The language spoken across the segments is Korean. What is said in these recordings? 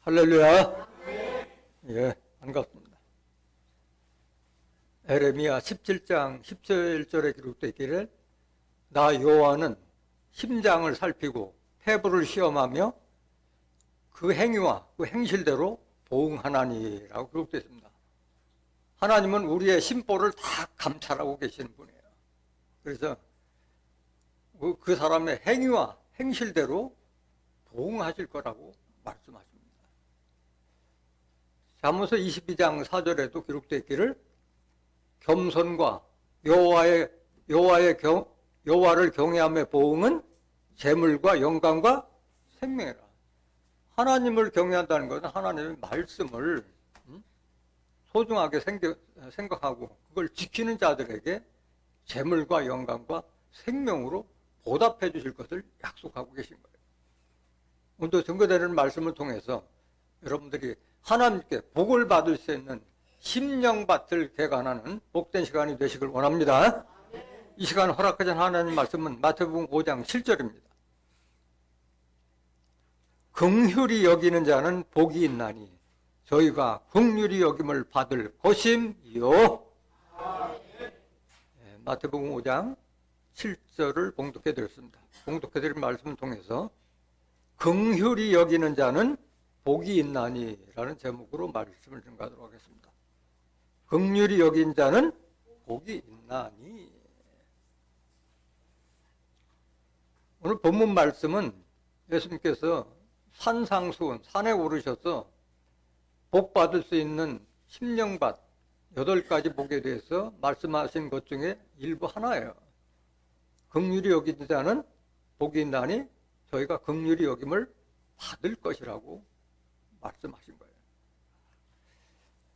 할렐루야. 예, 반갑습니다. 에레미야 17장 17절에 기록되어 있기를 나 여호와는 심장을 살피고 폐부를 시험하며 그 행위와 그 행실대로 보응하나니라고 기록되어 있습니다. 하나님은 우리의 심보를 다 감찰하고 계시는 분이에요. 그래서 그 사람의 행위와 행실대로 보응하실 거라고 말씀하십니다. 잠언서 22장 4절에도 기록되어 있기를 겸손과 여호와를 경외함의 보응은 재물과 영광과 생명이라. 하나님을 경외한다는 것은 하나님의 말씀을 소중하게 생각하고 그걸 지키는 자들에게 재물과 영광과 생명으로 보답해 주실 것을 약속하고 계신 거예요. 오늘도 증거되는 말씀을 통해서 여러분들이 하나님께 복을 받을 수 있는 심령밭을 개간하는 복된 시간이 되시길 원합니다. 이 시간 허락하신 하나님 말씀은 마태복음 5장 7절입니다. 긍휼히 여기는 자는 복이 있나니 저희가 긍휼히 여김을 받을 것임이요. 마태복음 5장 7절을 봉독해 드렸습니다. 봉독해 드린 말씀을 통해서 긍휼히 여기는 자는 복이 있나니 라는 제목으로 말씀을 증가하도록 하겠습니다. 긍휼히 여긴 자는 복이 있나니. 오늘 본문 말씀은 예수님께서 산상수훈, 산에 오르셔서 복 받을 수 있는 심령밭 8가지 복에 대해서 말씀하신 것 중에 일부 하나예요. 긍휼히 여긴 자는 복이 있나니 저희가 긍휼히 여김을 받을 것이라고 말씀하신 거예요.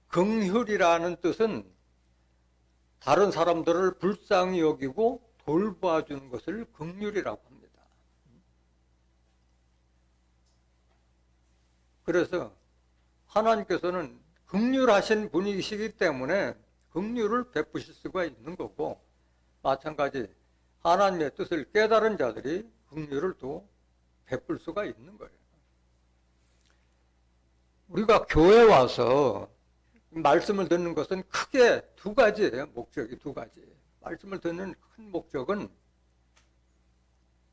긍휼이라는 뜻은 다른 사람들을 불쌍히 여기고 돌봐주는 것을 긍휼이라고 합니다. 그래서 하나님께서는 긍휼하신 분이시기 때문에 긍휼을 베푸실 수가 있는 거고, 마찬가지 하나님의 뜻을 깨달은 자들이 긍휼을 또 베풀 수가 있는 거예요. 우리가 교회에 와서 말씀을 듣는 것은 크게 두 가지예요. 목적이 두 가지. 말씀을 듣는 큰 목적은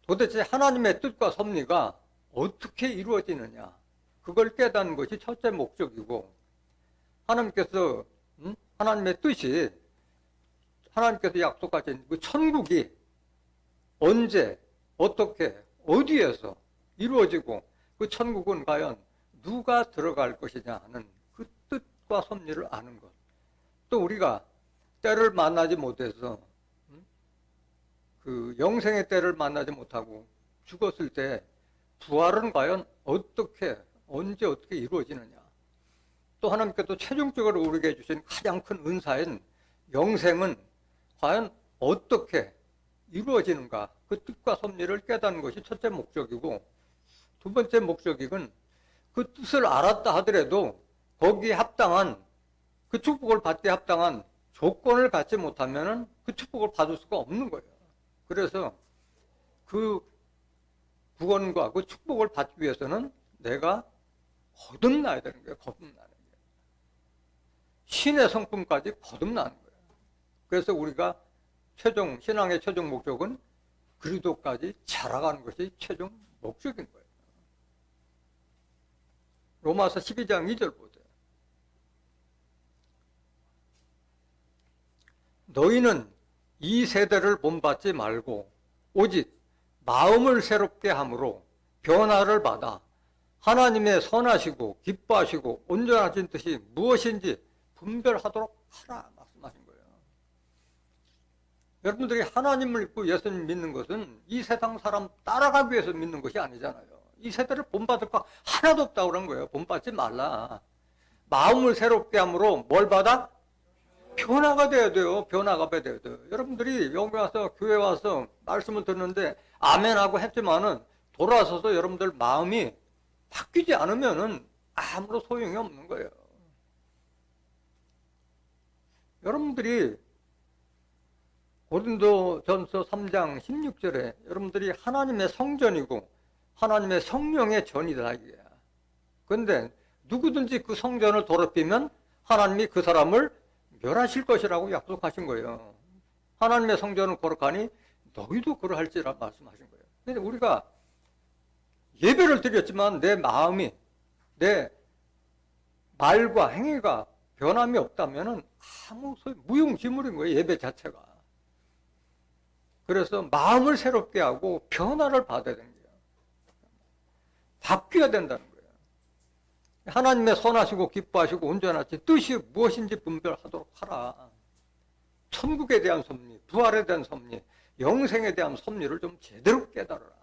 도대체 하나님의 뜻과 섭리가 어떻게 이루어지느냐, 그걸 깨닫는 것이 첫째 목적이고, 하나님께서 하나님의 뜻이, 하나님께서 약속하신 그 천국이 언제, 어떻게, 어디에서 이루어지고 그 천국은 과연 누가 들어갈 것이냐 하는 그 뜻과 섭리를 아는 것. 또 우리가 때를 만나지 못해서 그 영생의 때를 만나지 못하고 죽었을 때 부활은 과연 어떻게, 언제 어떻게 이루어지느냐. 또 하나님께서 최종적으로 우리에게 주신 가장 큰 은사인 영생은 과연 어떻게 이루어지는가, 그 뜻과 섭리를 깨닫는 것이 첫째 목적이고, 두 번째 목적은 그 뜻을 알았다 하더라도 거기에 합당한, 그 축복을 받기에 합당한 조건을 갖지 못하면 그 축복을 받을 수가 없는 거예요. 그래서 그 구원과 그 축복을 받기 위해서는 내가 거듭나야 되는 거예요. 거듭나는 거예요. 신의 성품까지 거듭나는 거예요. 그래서 우리가 신앙의 최종 목적은 그리스도까지 자라가는 것이 최종 목적인 거예요. 로마서 12장 2절 보세요. 너희는 이 세대를 본받지 말고 오직 마음을 새롭게 함으로 변화를 받아 하나님의 선하시고 기뻐하시고 온전하신 뜻이 무엇인지 분별하도록 하라 말씀하신 거예요. 여러분들이 하나님을 믿고 예수님 믿는 것은 이 세상 사람 따라가기 위해서 믿는 것이 아니잖아요. 이 세대를 본받을 거 하나도 없다고 그런 거예요. 본받지 말라. 마음을 새롭게 함으로 뭘 받아? 변화가 돼야 돼요. 변화가 돼야 돼요. 여러분들이 여기 와서, 교회 와서 말씀을 듣는데 아멘하고 했지만은 돌아서서 여러분들 마음이 바뀌지 않으면은 아무런 소용이 없는 거예요. 여러분들이 고린도전서 3장 16절에 여러분들이 하나님의 성전이고 하나님의 성령의 전이다 이게. 그런데 누구든지 그 성전을 더럽히면 하나님이 그 사람을 멸하실 것이라고 약속하신 거예요. 하나님의 성전을 거룩하니 너희도 그러할지라 말씀하신 거예요. 근데 우리가 예배를 드렸지만 내 마음이, 내 말과 행위가 변함이 없다면 아무 소용, 무용지물인 거예요, 예배 자체가. 그래서 마음을 새롭게 하고 변화를 받아야 되는 거예요. 바뀌어야 된다는 거예요. 하나님의 선하시고 기뻐하시고 온전하신 뜻이 무엇인지 분별하도록 하라. 천국에 대한 섭리, 부활에 대한 섭리, 영생에 대한 섭리를 좀 제대로 깨달아라.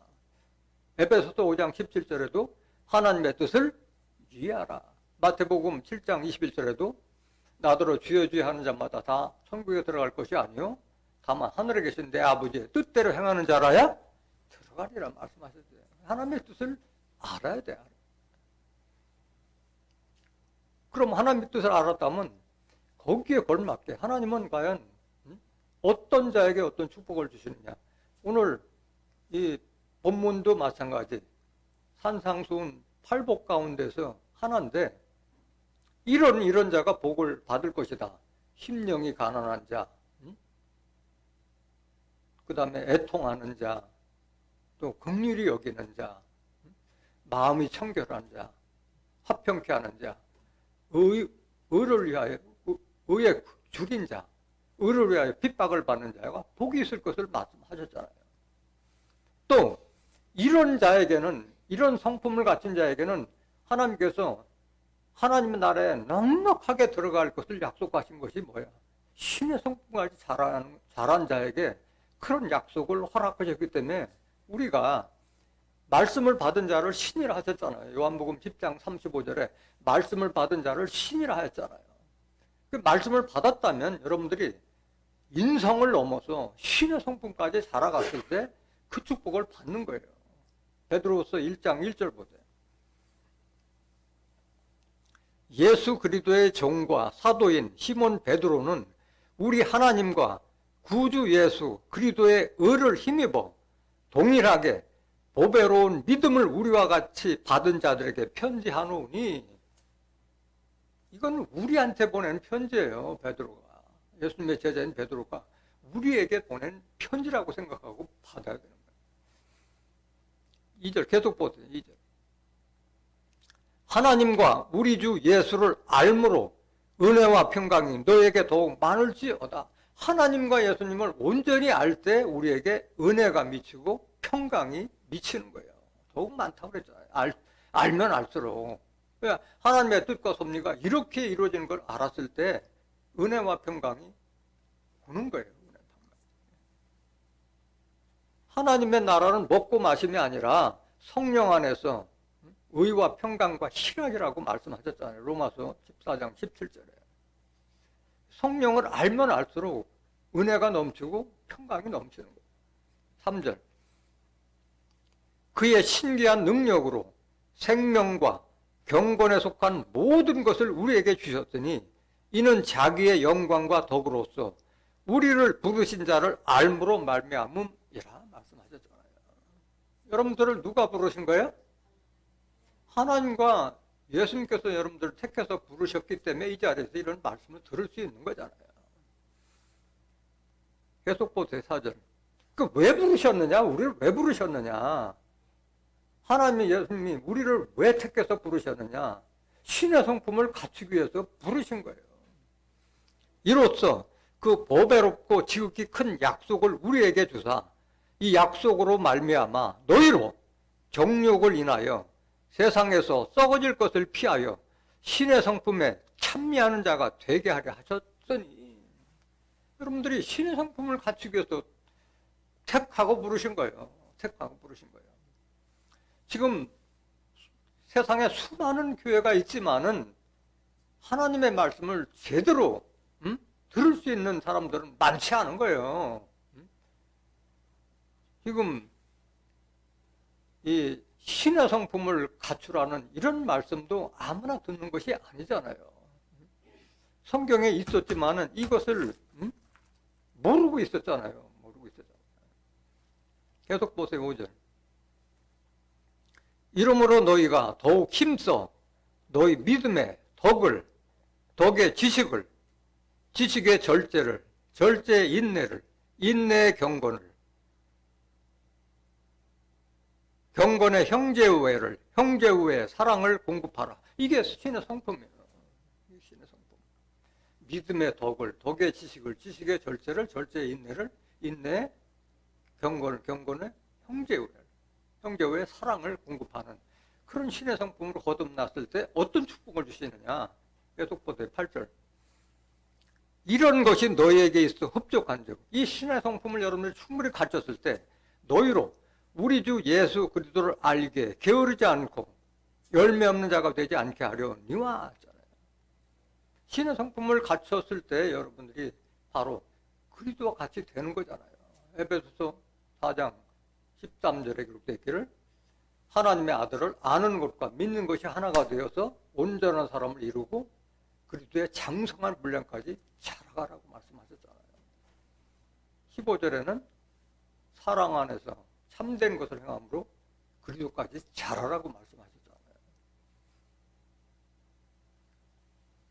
에베소서 5장 17절에도 하나님의 뜻을 이해하라. 마태복음 7장 21절에도 나더러 주여 주여 하는 자마다 다 천국에 들어갈 것이 아니요 다만 하늘에 계신 내 아버지의 뜻대로 행하는 자라야 들어가리라 말씀하셨어요. 하나님의 뜻을 알아야 돼. 그럼 하나님의 뜻을 알았다면 거기에 걸맞게 하나님은 과연 어떤 자에게 어떤 축복을 주시느냐. 오늘 이 본문도 마찬가지. 산상수훈 8복 가운데서 하나인데 이런 자가 복을 받을 것이다. 심령이 가난한 자, 그 다음에 애통하는 자, 또 긍휼히 여기는 자, 마음이 청결한 자, 화평케 하는 자, 의를 위하여 의에 죽인 자, 의를 위하여 핍박을 받는 자가 복이 있을 것을 말씀하셨잖아요. 또 이런 자에게는, 이런 성품을 갖춘 자에게는 하나님께서 하나님의 나라에 넉넉하게 들어갈 것을 약속하신 것이 뭐야? 신의 성품까지 자란 자에게 그런 약속을 허락하셨기 때문에 우리가 말씀을 받은 자를 신이라 하셨잖아요. 요한복음 10장 35절에 말씀을 받은 자를 신이라 하였잖아요. 그 말씀을 받았다면 여러분들이 인성을 넘어서 신의 성품까지 자라갔을 때 그 축복을 받는 거예요. 베드로후서 1장 1절 보세요. 예수 그리스도의 종과 사도인 시몬 베드로는 우리 하나님과 구주 예수 그리스도의 의를 힘입어 동일하게 보배로운 믿음을 우리와 같이 받은 자들에게 편지하노니, 이건 우리한테 보낸 편지예요. 베드로가, 예수님의 제자인 베드로가 우리에게 보낸 편지라고 생각하고 받아야 되는 거예요. 2절 계속 보세요. 2절. 하나님과 우리 주 예수를 알므로 은혜와 평강이 너에게 더욱 많을지어다. 하나님과 예수님을 온전히 알 때 우리에게 은혜가 미치고 평강이 미치는 거예요. 더욱 많다고 그랬잖아요. 알면 알수록. 그러니까 하나님의 뜻과 섭리가 이렇게 이루어지는 걸 알았을 때 은혜와 평강이 오는 거예요. 하나님의 나라는 먹고 마심이 아니라 성령 안에서 의와 평강과 희락이라고 말씀하셨잖아요. 로마서 14장 17절에. 성령을 알면 알수록 은혜가 넘치고 평강이 넘치는 거예요. 3절. 그의 신기한 능력으로 생명과 경건에 속한 모든 것을 우리에게 주셨으니 이는 자기의 영광과 덕으로서 우리를 부르신 자를 알므로 말미암음이라 말씀하셨잖아요. 여러분들을 누가 부르신 거예요? 하나님과 예수님께서 여러분들을 택해서 부르셨기 때문에 이 자리에서 이런 말씀을 들을 수 있는 거잖아요. 계속 보세요. 4절. 그 왜 부르셨느냐? 우리를 왜 부르셨느냐? 하나님의 예수님이 우리를 왜 택해서 부르셨느냐? 신의 성품을 갖추기 위해서 부르신 거예요. 이로써 그 보배롭고 지극히 큰 약속을 우리에게 주사 이 약속으로 말미암아 너희로 정욕을 인하여 세상에서 썩어질 것을 피하여 신의 성품에 찬미하는 자가 되게 하려 하셨으니, 여러분들이 신의 성품을 갖추기 위해서 택하고 부르신 거예요. 택하고 부르신 거예요. 지금 세상에 수많은 교회가 있지만은 하나님의 말씀을 제대로 들을 수 있는 사람들은 많지 않은 거예요. 지금 이 신의 성품을 갖추라는 이런 말씀도 아무나 듣는 것이 아니잖아요. 성경에 있었지만은 이것을 모르고 있었잖아요. 모르고 있었잖아요. 계속 보세요. 5절. 이러므로 너희가 더욱 힘써 너희 믿음의 덕을, 덕의 지식을, 지식의 절제를, 절제의 인내를, 인내의 경건을, 경건의 형제우애를, 형제우애의 사랑을 공급하라. 이게 신의 성품이에요. 신의 성품. 믿음의 덕을, 덕의 지식을, 지식의 절제를, 절제의 인내를, 인내의 경건을, 경건의 형제우애를, 형제우애의 사랑을 공급하는 그런 신의 성품으로 거듭났을 때 어떤 축복을 주시느냐. 계속 보세요. 8절. 이런 것이 너희에게 있어 흡족한 즉, 이 신의 성품을 여러분들이 충분히 갖췄을 때 너희로 우리 주 예수 그리스도를 알게 게으르지 않고 열매 없는 자가 되지 않게 하려니와 하잖아요. 신의 성품을 갖췄을 때 여러분들이 바로 그리스도와 같이 되는 거잖아요. 에베소서 4장 13절에 기록되어 있기를 하나님의 아들을 아는 것과 믿는 것이 하나가 되어서 온전한 사람을 이루고 그리스도의 장성한 분량까지 자라가라고 말씀하셨잖아요. 15절에는 사랑 안에서 참된 것을 행함으로 그리스도까지 자라라고 말씀하셨잖아요.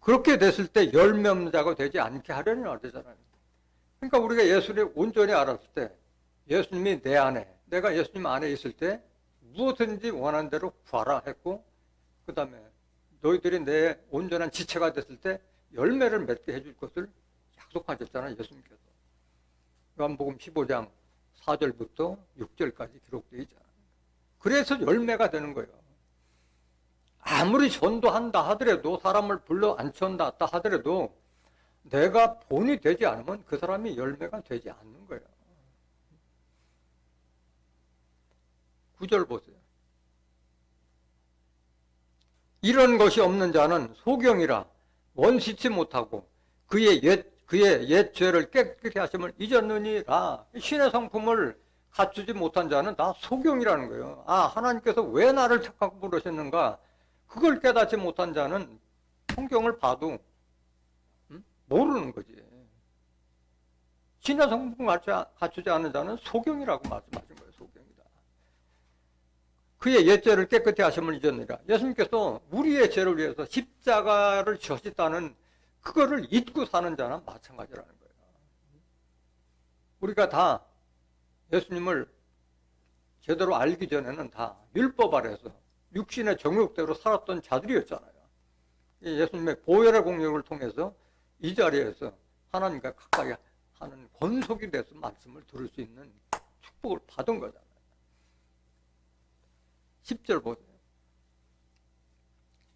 그렇게 됐을 때 열매 없는 자가 되지 않게 하려는 말이잖아요. 그러니까 우리가 예수를 온전히 알았을 때 예수님이 내 안에, 내가 예수님 안에 있을 때 무엇든지 원하는 대로 구하라 했고, 그 다음에 너희들이 내 온전한 지체가 됐을 때 열매를 맺게 해줄 것을 약속하셨잖아요, 예수님께서. 요한복음 15장 4절부터 6절까지 기록되어 있잖아요. 그래서 열매가 되는 거예요. 아무리 전도한다 하더라도, 사람을 불러 앉혀온다 하더라도 내가 본이 되지 않으면 그 사람이 열매가 되지 않는 거예요. 9절 보세요. 이런 것이 없는 자는 소경이라 원시치 못하고 그의 옛 죄를 깨끗이 하심을 잊었느니라. 신의 성품을 갖추지 못한 자는 다 소경이라는 거예요. 아, 하나님께서 왜 나를 택하고 부르셨는가? 그걸 깨닫지 못한 자는 성경을 봐도 모르는 거지. 신의 성품을 갖추지 않은 자는 소경이라고 말씀하신 거예요. 소경이다. 그의 옛 죄를 깨끗이 하심을 잊었느니라. 예수님께서 우리의 죄를 위해서 십자가를 지셨다는 그거를 잊고 사는 자는 마찬가지라는 거예요. 우리가 다 예수님을 제대로 알기 전에는 다 율법 아래에서 육신의 정욕대로 살았던 자들이었잖아요. 예수님의 보혈의 공력을 통해서 이 자리에서 하나님과 가까이 하는 권속이 돼서 말씀을 들을 수 있는 축복을 받은 거잖아요. 10절 보세요.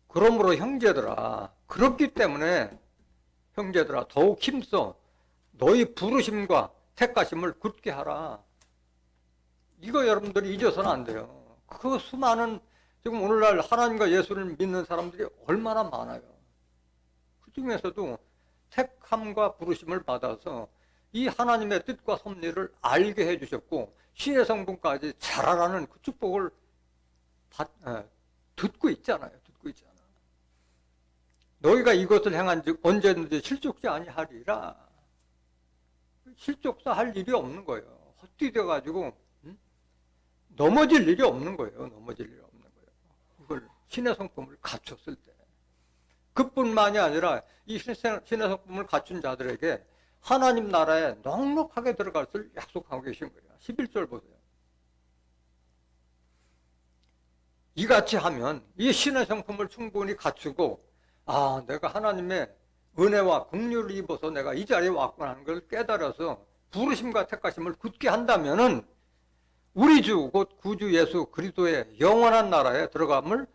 그러므로 형제들아, 그렇기 때문에 형제들아 더욱 힘써 너희 부르심과 택하심을 굳게 하라. 이거 여러분들이 잊어서는 안 돼요. 그 수많은 지금 오늘날 하나님과 예수를 믿는 사람들이 얼마나 많아요. 그 중에서도 택함과 부르심을 받아서 이 하나님의 뜻과 섭리를 알게 해주셨고 신의 성분까지 자라라는 그 축복을 듣고 있잖아요. 듣고 있잖아. 너희가 이것을 행한즉 언제든지 실족지 아니하리라. 실족사 할 일이 없는 거예요. 헛디뎌 가지고 넘어질 일이 없는 거예요. 넘어질 일이 없는 거예요. 이걸 신의 성품을 갖췄을 때. 그뿐만이 아니라 이 신의 성품을 갖춘 자들에게 하나님 나라에 넉넉하게 들어갈 것을 약속하고 계신 거예요. 11절 보세요. 이같이 하면 이 신의 성품을 충분히 갖추고 아, 내가 하나님의 은혜와 긍휼을 입어서 내가 이 자리에 왔구나 하는 걸 깨달아서 부르심과 택하심을 굳게 한다면은 우리 주 곧 구주 예수 그리스도의 영원한 나라에 들어감을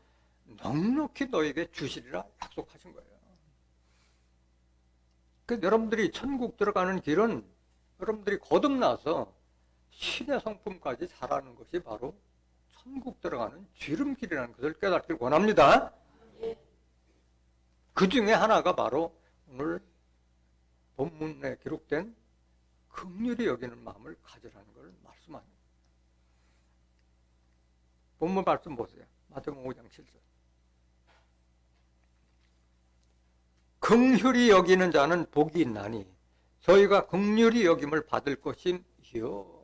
넉넉히 너에게 주시리라 약속하신 거예요. 그래서 여러분들이 천국 들어가는 길은 여러분들이 거듭나서 신의 성품까지 자라는 것이 바로 천국 들어가는 지름길이라는 것을 깨닫길 원합니다. 그 중에 하나가 바로 오늘 본문에 기록된 긍휼히 여기는 마음을 가지라는 걸 말씀합니다. 본문 말씀 보세요. 마태복음 5장 7절. 긍휼히 여기는 자는 복이 있나니 저희가 긍휼히 여김을 받을 것임이요.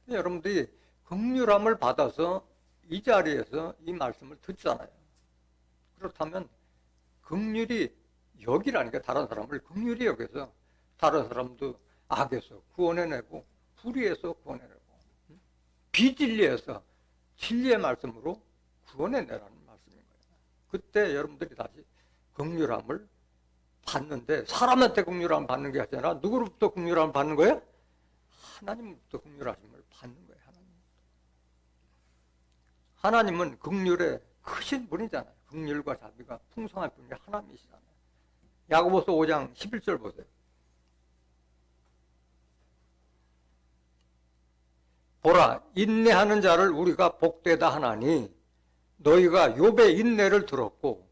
여러분들이 긍휼함을 받아서 이 자리에서 이 말씀을 듣잖아요. 그렇다면 긍휼히 여기라니까, 다른 사람을 긍휼히 여겨서 다른 사람도 악에서 구원해내고 불의에서 구원해내고 비진리에서 진리의 말씀으로 구원해내라는 말씀인 거예요. 그때 여러분들이 다시 긍휼함을 받는데, 사람한테 긍휼함을 받는 게 아니라 누구로부터 긍휼함을 받는 거예요? 하나님부터 긍휼하심을 받는 거예요. 하나님은 긍휼에 크신 분이잖아요. 긍휼과 자비가 풍성한 분이 하나님이시잖아요. 야고보서 5장 11절 보세요. 보라, 인내하는 자를 우리가 복되다 하나니 너희가 욥의 인내를 들었고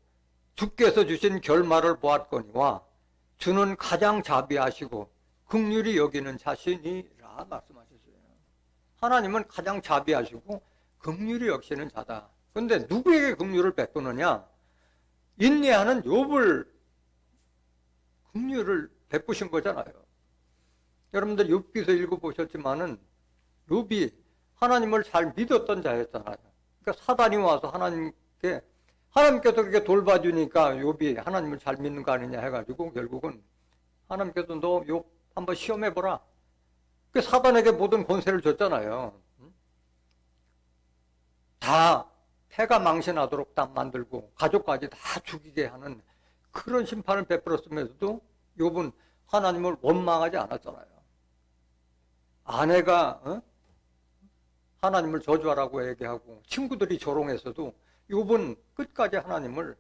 주께서 주신 결말을 보았거니와 주는 가장 자비하시고 긍휼히 여기는 자신이라 말씀하셨어요. 하나님은 가장 자비하시고 긍휼히 여기시는 자다. 그런데 누구에게 긍휼을 베푸느냐? 인내하는 욥을 긍휼을 베푸신 거잖아요. 여러분들 욥기서 읽어보셨지만은 욥이 하나님을 잘 믿었던 자였잖아요. 그러니까 사단이 와서 하나님께서 그렇게 돌봐주니까 욥이 하나님을 잘 믿는 거 아니냐 해가지고 결국은 하나님께서 너 욥 한번 시험해보라. 그 사단에게 모든 권세를 줬잖아요. 다 태가 망신하도록 다 만들고 가족까지 다 죽이게 하는 그런 심판을 베풀었으면서도 욥은 하나님을 원망하지 않았잖아요. 아내가 하나님을 저주하라고 얘기하고 친구들이 조롱해서도 욥은 끝까지 하나님을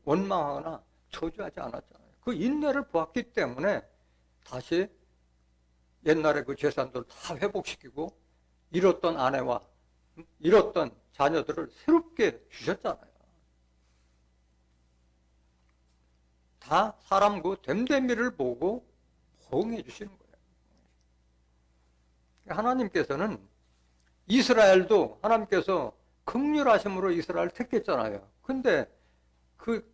원망하거나 저주하지 않았잖아요. 그 인내를 보았기 때문에 다시 옛날에 그 재산들을 다 회복시키고 잃었던 아내와 잃었던 자녀들을 새롭게 주셨잖아요. 다 사람 그 됨됨이를 보고 호응해 주시는 거예요. 하나님께서는 이스라엘도 하나님께서 긍휼하심으로 이스라엘 택했잖아요. 근데 그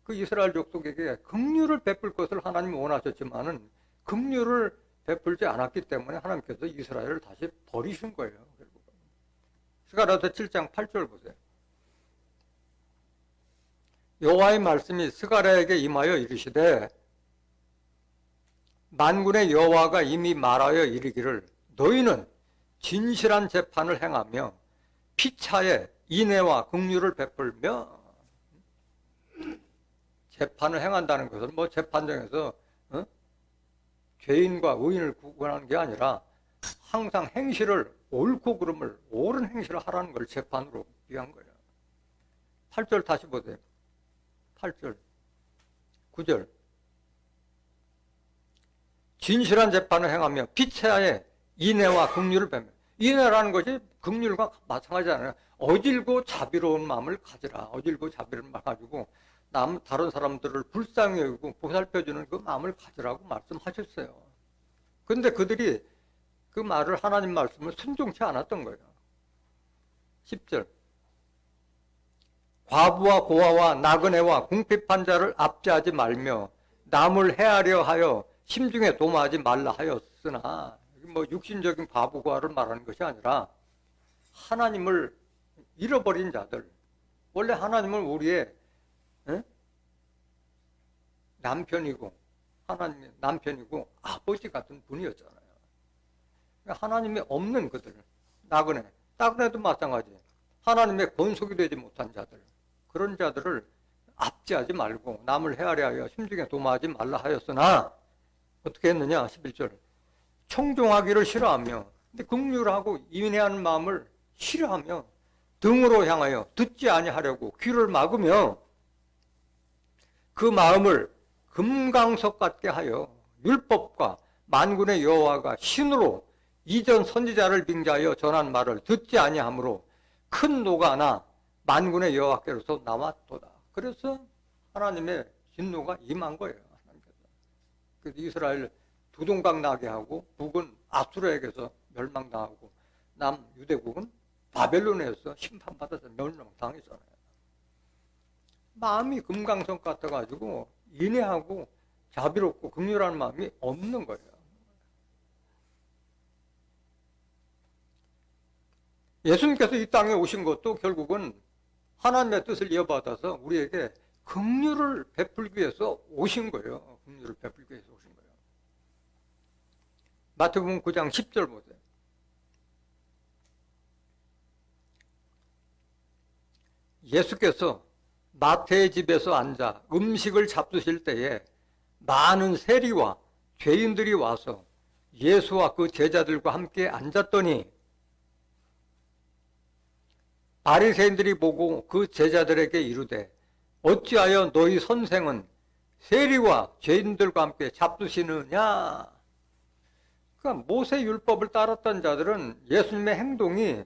이스라엘 족속에게 긍휼을 베풀 것을 하나님이 원하셨지만은 긍휼을 베풀지 않았기 때문에 하나님께서 이스라엘을 다시 버리신 거예요. 결국은. 스가랴서 7장 8절 보세요. 여호와의 말씀이 스가랴에게 임하여 이르시되 만군의 여호와가 이미 말하여 이르기를 너희는 진실한 재판을 행하며 피차에 인애와 긍휼을 베풀며. 재판을 행한다는 것은 뭐 재판정에서 죄인과 의인을 구분하는 게 아니라 항상 행실을 옳고 그름을 옳은 행실을 하라는 걸 재판으로 위한 거예요. 8절 다시 보세요. 8절 9절 진실한 재판을 행하며 피차에 인애와 긍휼을 베며. 인애라는 것이 긍휼과 마찬가지잖아요. 어질고 자비로운 마음을 가지라. 어질고 자비로운 마음을 가지고 다른 사람들을 불쌍히 여기고 보살펴주는 그 마음을 가지라고 말씀하셨어요. 그런데 그들이 그 말을, 하나님 말씀을 순종치 않았던 거예요. 10절 과부와 고아와 나그네와 궁핍한 자를 압제하지 말며 남을 해하려 하여 심중에 도마하지 말라 하였으나, 뭐 육신적인 과부 고아를 말하는 것이 아니라 하나님을 잃어버린 자들. 원래 하나님은 우리의 남편이고 하나님의 남편이고 아버지 같은 분이었잖아요. 하나님이 없는 그들, 나그네도 마찬가지. 하나님의 권속이 되지 못한 자들, 그런 자들을 압제하지 말고 남을 헤아려 하여 심중에 도마하지 말라 하였으나 어떻게 했느냐? 11절 청종하기를 싫어하며, 근데 긍휼하고 인애하는 마음을 싫어하며 등으로 향하여 듣지 아니하려고 귀를 막으며 그 마음을 금강석 같게 하여 율법과 만군의 여호와가 신으로 이전 선지자를 빙자하여 전한 말을 듣지 아니하므로 큰 노가 나 만군의 여호와께로서 나왔도다. 그래서 하나님의 진노가 임한 거예요. 하나님께서. 그래서 이스라엘 두동강 나게 하고 북은 아수르에게서 멸망당하고 남유대국은 바벨론에서 심판받아서 멸망당했잖아요. 마음이 금강석 같아가지고 인애하고 자비롭고 긍휼한 마음이 없는 거예요. 예수님께서 이 땅에 오신 것도 결국은 하나님의 뜻을 이어받아서 우리에게 긍휼을 베풀기 위해서 오신 거예요. 긍휼을 베풀기 위해서 오신 거예요. 마태복음 9장 10절 보세요. 예수께서 마태의 집에서 앉아 음식을 잡수실 때에 많은 세리와 죄인들이 와서 예수와 그 제자들과 함께 앉았더니 바리새인들이 보고 그 제자들에게 이르되 어찌하여 너희 선생은 세리와 죄인들과 함께 잡수시느냐. 그러니까 모세 율법을 따랐던 자들은 예수님의 행동이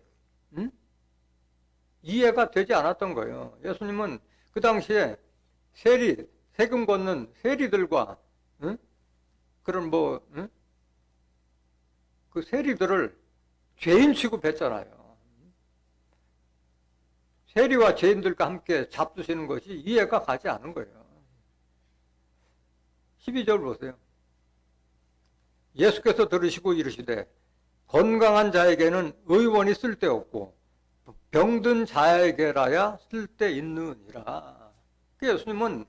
이해가 되지 않았던 거예요. 예수님은 그 당시에 세금 걷는 세리들과 그런 그 세리들을 죄인 취급했잖아요. 세리와 죄인들과 함께 잡수시는 것이 이해가 가지 않은 거예요. 12절 보세요. 예수께서 들으시고 이르시되 건강한 자에게는 의원이 쓸데없고 병든 자에게라야 쓸데있느니라. 예수님은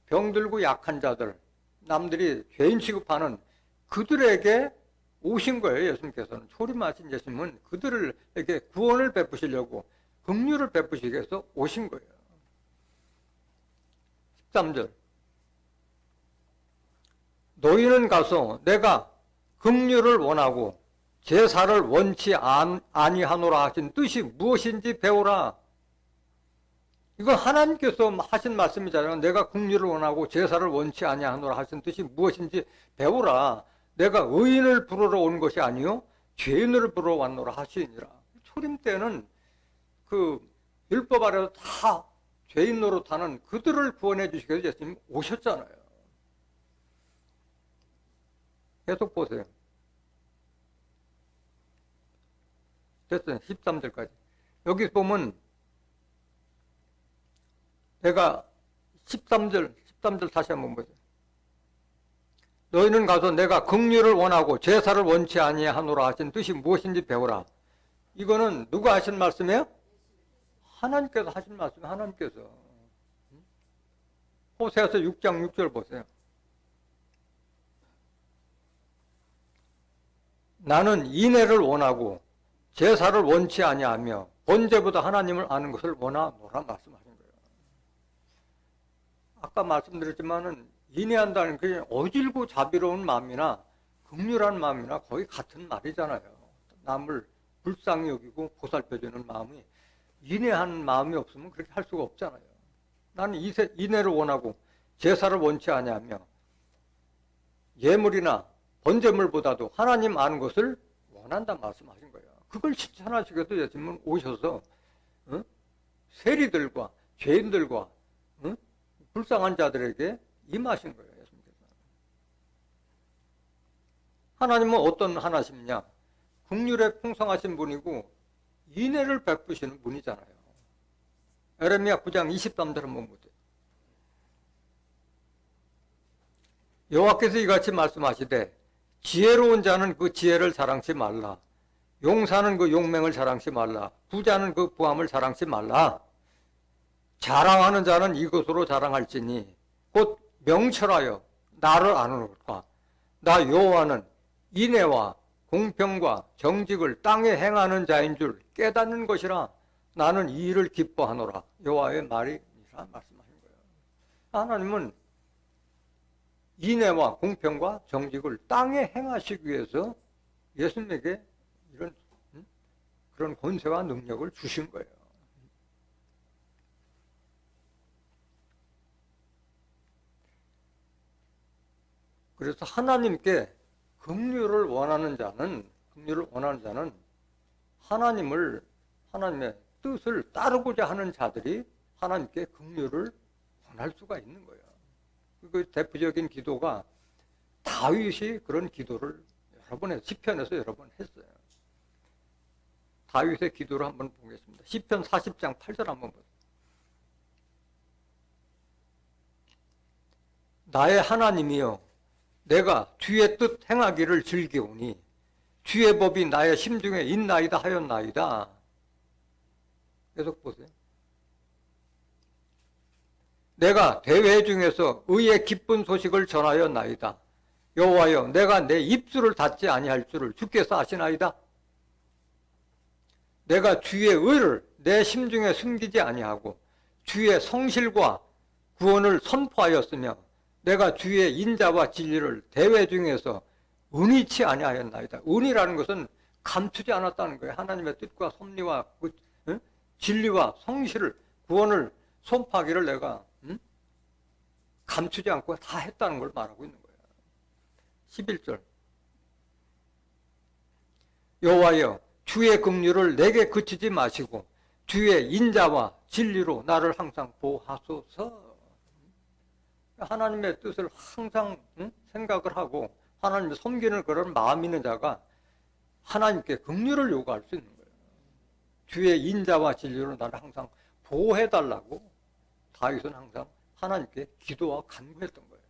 병들고 약한 자들, 남들이 죄인 취급하는 그들에게 오신 거예요. 예수님께서는 초림하신 예수님은 그들에게 구원을 베푸시려고 긍휼을 베푸시기 위해서 오신 거예요. 13절 너희는 가서 내가 긍휼을 원하고 제사를 원치 아니하노라 하신 뜻이 무엇인지 배우라. 이거 하나님께서 하신 말씀이잖아요. 내가 긍휼을 원하고 제사를 원치 아니하노라 하신 뜻이 무엇인지 배우라. 내가 의인을 부르러 온 것이 아니요 죄인을 부르러 왔노라 하시니라. 초림 때는 그 율법 아래로 다 죄인 노릇하는 그들을 구원해 주시기 위해서 예수님 오셨잖아요. 계속 보세요. 됐어요. 13절까지. 여기 보면 내가 13절 다시 한번 보세요. 너희는 가서 내가 긍휼을 원하고 제사를 원치 아니하노라 하신 뜻이 무엇인지 배우라. 이거는 누가 하신 말씀이에요? 하나님께서 하신 말씀이에요. 하나님께서. 호세아서 6장 6절 보세요. 나는 인애를 원하고 제사를 원치 아니하며 번제보다 하나님을 아는 것을 원하노라 말씀하신 거예요. 아까 말씀드렸지만은 인애한다는 게 어질고 자비로운 마음이나 긍휼한 마음이나 거의 같은 말이잖아요. 남을 불쌍히 여기고 보살펴주는 마음이 인애한 마음이 없으면 그렇게 할 수가 없잖아요. 나는 인애를 원하고 제사를 원치 아니하며 예물이나 번제물보다도 하나님 아는 것을 원한다 말씀하신 거예요. 그걸 실천하시기 위해서 예수님은 오셔서 세리들과 죄인들과 불쌍한 자들에게 임하신 거예요. 예수님께서. 하나님은 어떤 하나님이냐? 긍휼에 풍성하신 분이고 인애를 베푸시는 분이잖아요. 에레미야 9장 23절 한번 보세요. 여호와께서 이같이 말씀하시되 지혜로운 자는 그 지혜를 자랑치 말라. 용사는 그 용맹을 자랑치 말라. 부자는 그 부함을 자랑치 말라. 자랑하는 자는 이것으로 자랑할지니 곧 명철하여 나를 아는 것과 나 여호와는 인애와 공평과 정직을 땅에 행하는 자인 줄 깨닫는 것이라. 나는 이 일을 기뻐하노라. 여호와의 말이니라 말씀하신 거예요. 하나님은 인애와 공평과 정직을 땅에 행하시기 위해서 예수님에게 이런 그런 권세와 능력을 주신 거예요. 그래서 하나님께 긍휼을 원하는 자는 하나님의 뜻을 따르고자 하는 자들이 하나님께 긍휼을 원할 수가 있는 거예요. 그 대표적인 기도가 다윗이 그런 기도를 여러 번 시편에서 여러 번 했어요. 다윗의 기도를 한번 보겠습니다. 시편 40장 8절 한번 보세요. 나의 하나님이여 내가 주의 뜻 행하기를 즐기오니 주의 법이 나의 심중에 있나이다 하였나이다. 계속 보세요. 내가 대회 중에서 의의 기쁜 소식을 전하였나이다. 여호와여, 내가 내 입술을 닫지 아니할 줄을 주께서 아시나이다. 내가 주의 의를 내 심중에 숨기지 아니하고 주의 성실과 구원을 선포하였으며 내가 주의 인자와 진리를 대회 중에서 은이치 아니하였나이다. 은이라는 것은 감추지 않았다는 거예요. 하나님의 뜻과 섭리와 진리와 성실을, 구원을 선포하기를 내가 감추지 않고 다 했다는 걸 말하고 있는 거예요. 11절. 여호와여, 주의 긍휼을 내게 그치지 마시고 주의 인자와 진리로 나를 항상 보호하소서. 하나님의 뜻을 항상 생각을 하고 하나님을 섬기는 그런 마음 있는 자가 하나님께 긍휼을 요구할 수 있는 거예요. 주의 인자와 진리로 나를 항상 보호해달라고 다윗은 항상 하나님께 기도와 간구했던 거예요.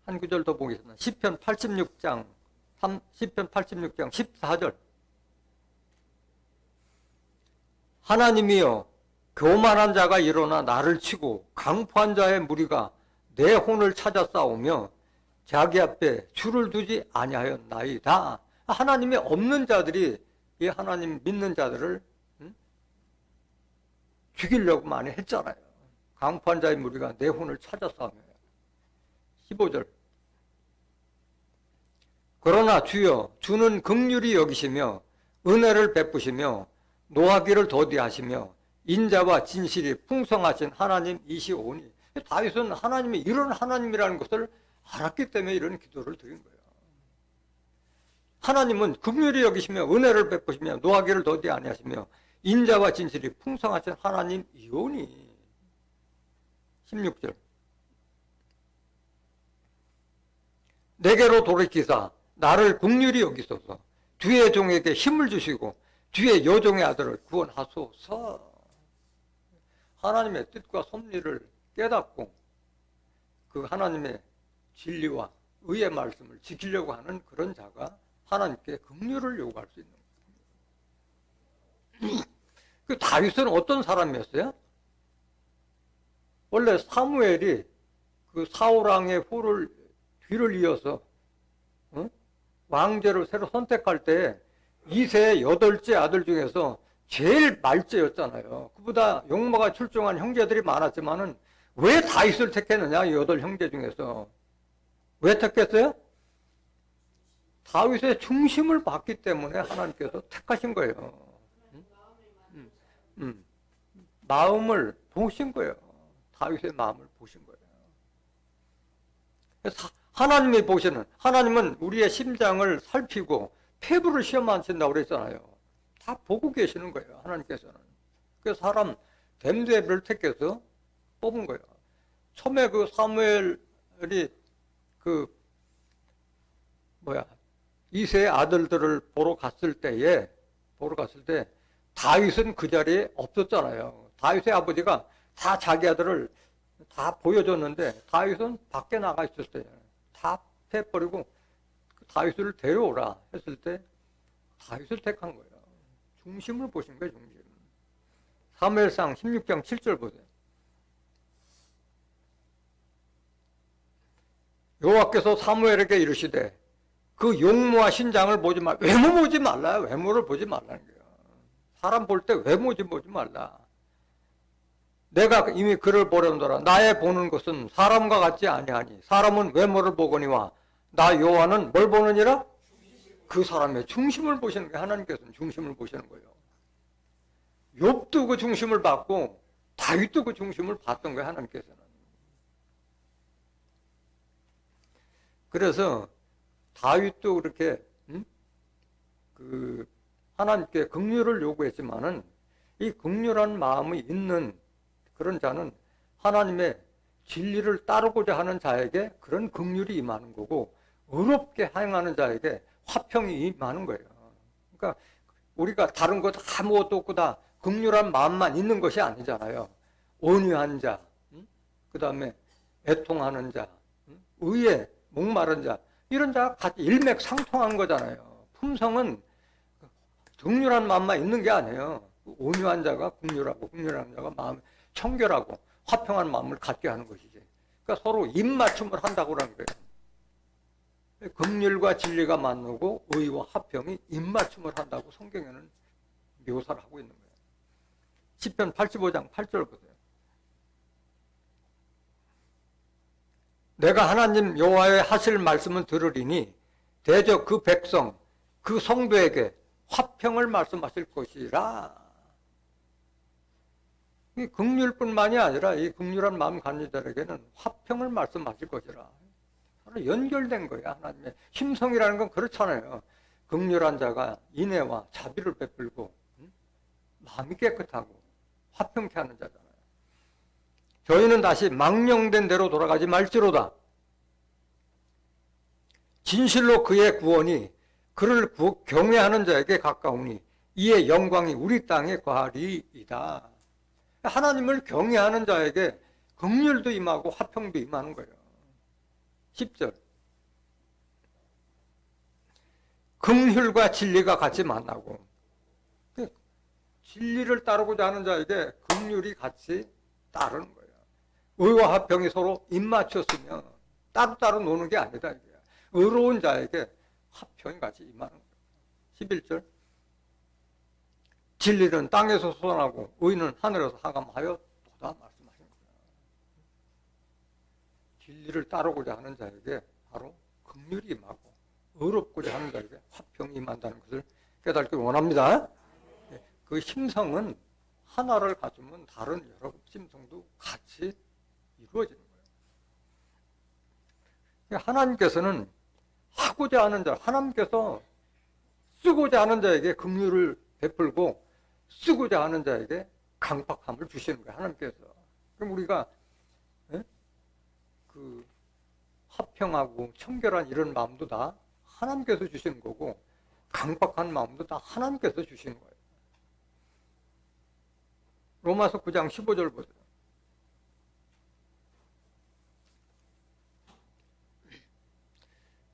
한 구절 더 보겠습니다. 시편 86장 14절. 하나님이여, 교만한 자가 일어나 나를 치고 강포한 자의 무리가 내 혼을 찾아 싸우며 자기 앞에 줄을 두지 아니하였나이다. 하나님이 없는 자들이 이 하나님 믿는 자들을 죽이려고 많이 했잖아요. 강포한 자의 무리가 내 혼을 찾아 싸우며. 15절. 그러나 주여, 주는 긍휼히 여기시며 은혜를 베푸시며 노하기를 더디하시며 인자와 진실이 풍성하신 하나님이시오니. 다윗은 하나님이 이런 하나님이라는 것을 알았기 때문에 이런 기도를 드린 거예요. 하나님은 긍휼히 여기시며 은혜를 베푸시며 노하기를 더디 아니하시며 인자와 진실이 풍성하신 하나님이오니. 16절. 내게로 돌이키사 나를 긍휼히 여기소서. 주의 종에게 힘을 주시고 주의 여종의 아들을 구원하소서. 하나님의 뜻과 섭리를 깨닫고 그 하나님의 진리와 의의 말씀을 지키려고 하는 그런 자가 하나님께 긍휼을 요구할 수 있는 거예요. 그 다윗은 어떤 사람이었어요? 원래 사무엘이 그 사울왕의 후를 뒤를 이어서 왕제를 새로 선택할 때 이세의 8째 아들 중에서 제일 말째였잖아요. 그보다 용모가 출중한 형제들이 많았지만은 왜 다윗을 택했느냐? 8 형제 중에서 왜 택했어요? 다윗의 중심을 봤기 때문에 하나님께서 택하신 거예요. 마음을 보신 거예요. 다윗의 마음을 보신 거예요. 그래서 하나님이 보시는, 하나님은 우리의 심장을 살피고 폐부를 시험하신다고 그랬잖아요. 다 보고 계시는 거예요, 하나님께서는. 그래서 사람 댐데를 택해서 뽑은 거예요. 처음에 그 사무엘이 이세의 아들들을 보러 갔을 때 다윗은 그 자리에 없었잖아요. 다윗의 아버지가 다 자기 아들을 다 보여줬는데 다윗은 밖에 나가 있었어요. 다 패버리고 다윗을 데려오라 했을 때 다윗을 택한 거예요. 중심을 보신 거예요, 중심. 사무엘상 16장 7절 보세요. 여호와께서 사무엘에게 이르시되 그 용모와 신장을 보지 말라. 외모 보지 말라. 외모를 보지 말라는 거예요. 사람 볼 때 외모 보지 말라. 내가 이미 그를 보려노라. 나의 보는 것은 사람과 같지 아니하니 사람은 외모를 보거니와 나 여호와는 뭘 보느니라? 그 사람의 중심을 보시는 거예요. 하나님께서는 중심을 보시는 거예요. 욥도 그 중심을 봤고 다윗도 그 중심을 봤던 거예요. 하나님께서는. 그래서 다윗도 그렇게 하나님께 긍휼을 요구했지만은 이 긍휼한 마음이 있는 그런 자는 하나님의 진리를 따르고자 하는 자에게 그런 긍휼이 임하는 거고 의롭게 행하는 자에게 화평이 임하는 거예요. 그러니까 우리가 다른 것 아무것도 없고 다 긍휼한 마음만 있는 것이 아니잖아요. 온유한 자, 그 다음에 애통하는 자, 의에 목마른 자, 이런 자가 같이 일맥상통한 거잖아요. 품성은 긍휼한 마음만 있는 게 아니에요. 온유한 자가 긍휼하고 긍휼한 자가 마음 청결하고 화평한 마음을 갖게 하는 것이지. 그러니까 서로 입맞춤을 한다고 하는 거예요. 긍휼과 진리가 만나고 의와 화평이 입맞춤을 한다고 성경에는 묘사를 하고 있는 거예요. 시편 85장 8절 보세요. 내가 하나님 여호와의 하실 말씀을 들으리니 대저 그 백성 그 성도에게 화평을 말씀하실 것이라. 이 긍휼뿐만이 아니라 이 긍휼한 마음 가진 자에게는 화평을 말씀하실 것이라. 바로 연결된 거야. 하나님의 심성이라는 건 그렇잖아요. 긍휼한 자가 인애와 자비를 베풀고 마음이 깨끗하고 화평케 하는 자잖아요. 저희는 다시 망령된 대로 돌아가지 말지로다. 진실로 그의 구원이 그를 경외하는 자에게 가까우니 이의 영광이 우리 땅에 거하리이다. 하나님을 경외하는 자에게 긍휼도 임하고 화평도 임하는 거예요. 10절. 긍휼과 진리가 같이 만나고, 진리를 따르고자 하는 자에게 긍휼이 같이 따르는 거예요. 의와 화평이 서로 입맞췄으면 따로따로 노는 게 아니다. 이거야. 의로운 자에게 화평이 같이 임하는 거예요. 11절. 진리는 땅에서 솟아나고 의는 하늘에서 하감하여 도다 말씀하신 거예요. 진리를 따르고자 하는 자에게 바로 긍휼이 임하고 의롭고자 하는 자에게 화평이 임한다는 것을 깨닫기 원합니다. 그 심성은 하나를 가지면 다른 여러 심성도 같이 이루어지는 거예요. 하나님께서는 하고자 하는 자, 하나님께서 쓰고자 하는 자에게 긍휼을 베풀고 쓰고자 하는 자에게 강팍함을 주시는 거예요. 하나님께서. 그럼 우리가 그 화평하고 청결한 이런 마음도 다 하나님께서 주시는 거고 강팍한 마음도 다 하나님께서 주시는 거예요. 로마서 9장 15절 보세요.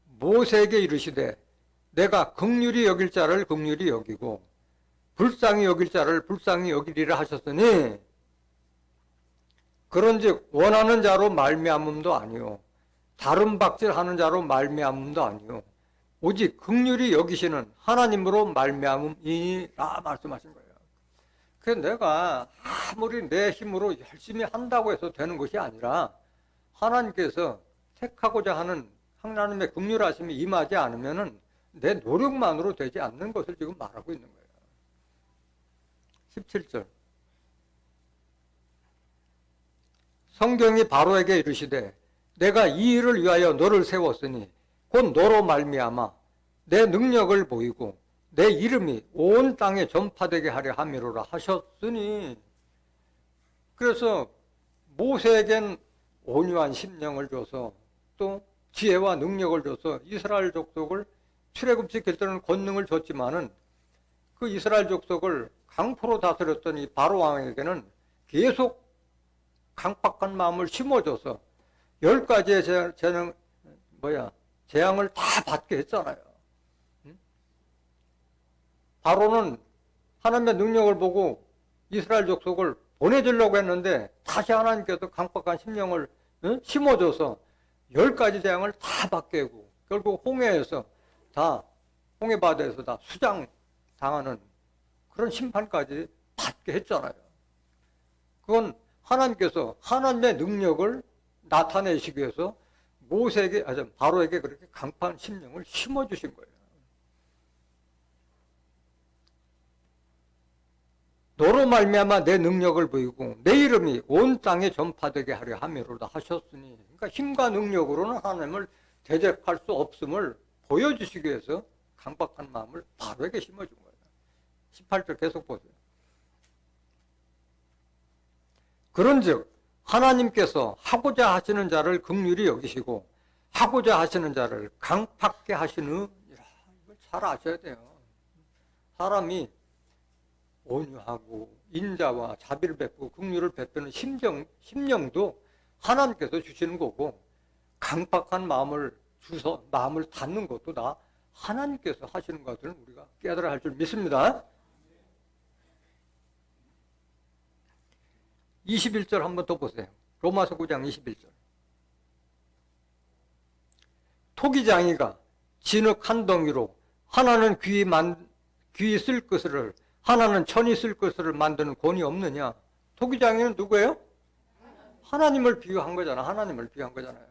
모세에게 이르시되 내가 긍휼히 여길 자를 긍휼히 여기고 불쌍히 여길 자를 불쌍히 여기리라 하셨으니 그런즉 원하는 자로 말미암음도 아니요 다른 박질하는 자로 말미암음도 아니요 오직 긍휼히 여기시는 하나님으로 말미암음이니라 말씀하신 거예요. 그래서 내가 아무리 내 힘으로 열심히 한다고 해서 되는 것이 아니라 하나님께서 택하고자 하는 하나님의 긍휼하심이 임하지 않으면은 내 노력만으로 되지 않는 것을 지금 말하고 있는 거예요. 17절. 성경이 바로에게 이르시되 내가 이 일을 위하여 너를 세웠으니 곧 너로 말미암아 내 능력을 보이고 내 이름이 온 땅에 전파되게 하려 함이로라 하셨으니. 그래서 모세에겐 온유한 심령을 줘서 또 지혜와 능력을 줘서 이스라엘 족속을 출애굽시킬 때는 권능을 줬지만은 그 이스라엘 족속을 강포로 다스렸던 이 바로 왕에게는 계속 강팍한 마음을 심어줘서 10가지의 재앙을 다 받게 했잖아요. 바로는 하나님의 능력을 보고 이스라엘 족속을 보내주려고 했는데 다시 하나님께서 강팍한 심령을 심어줘서 10가지 재앙을 다 받게 하고 결국 홍해바다에서 다 수장당하는 그런 심판까지 받게 했잖아요. 그건 하나님께서 하나님의 능력을 나타내시기 위해서 바로에게 그렇게 강팍한 심령을 심어주신 거예요. 너로 말미암아 내 능력을 보이고 내 이름이 온 땅에 전파되게 하려 함이로다 하셨으니. 그러니까 힘과 능력으로는 하나님을 대적할 수 없음을 보여주시기 위해서 강박한 마음을 바로에게 심어준 거예요. 18절 계속 보세요. 그런즉 하나님께서 하고자 하시는 자를 긍휼히 여기시고 하고자 하시는 자를 강팍게 하시느니라. 이걸 잘 아셔야 돼요. 사람이 온유하고 인자와 자비를 베푸고 긍휼을 베푸는 심령도 하나님께서 주시는 거고 강팍한 마음을 주서 마음을 닫는 것도 다 하나님께서 하시는 것들은 우리가 깨달아야 할 줄 믿습니다. 21절 한번 더 보세요. 로마서 9장 21절. 토기장이가 진흙 한 덩이로 하나는 귀 쓸 것을 하나는 천이 쓸 것을 만드는 권이 없느냐? 토기장이는 누구예요? 하나님을 비유한 거잖아. 하나님을 비유한 거잖아요.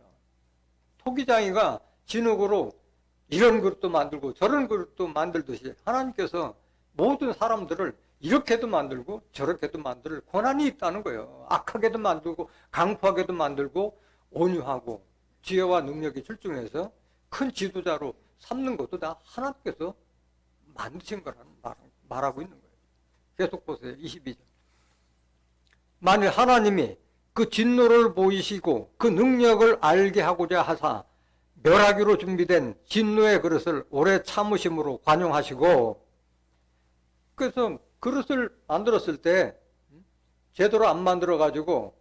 토기장이가 진흙으로 이런 그릇도 만들고 저런 그릇도 만들듯이 하나님께서 모든 사람들을 이렇게도 만들고 저렇게도 만들 권한이 있다는 거예요. 악하게도 만들고 강포하게도 만들고 온유하고 지혜와 능력이 출중해서 큰 지도자로 삼는 것도 다 하나님께서 만드신 거라는 말하고 있는 거예요. 계속 보세요. 22절. 만일 하나님이 그 진노를 보이시고 그 능력을 알게 하고자 하사 멸하기로 준비된 진노의 그릇을 오래 참으심으로 관용하시고, 그래서 그릇을 만들었을 때 제대로 안 만들어 가지고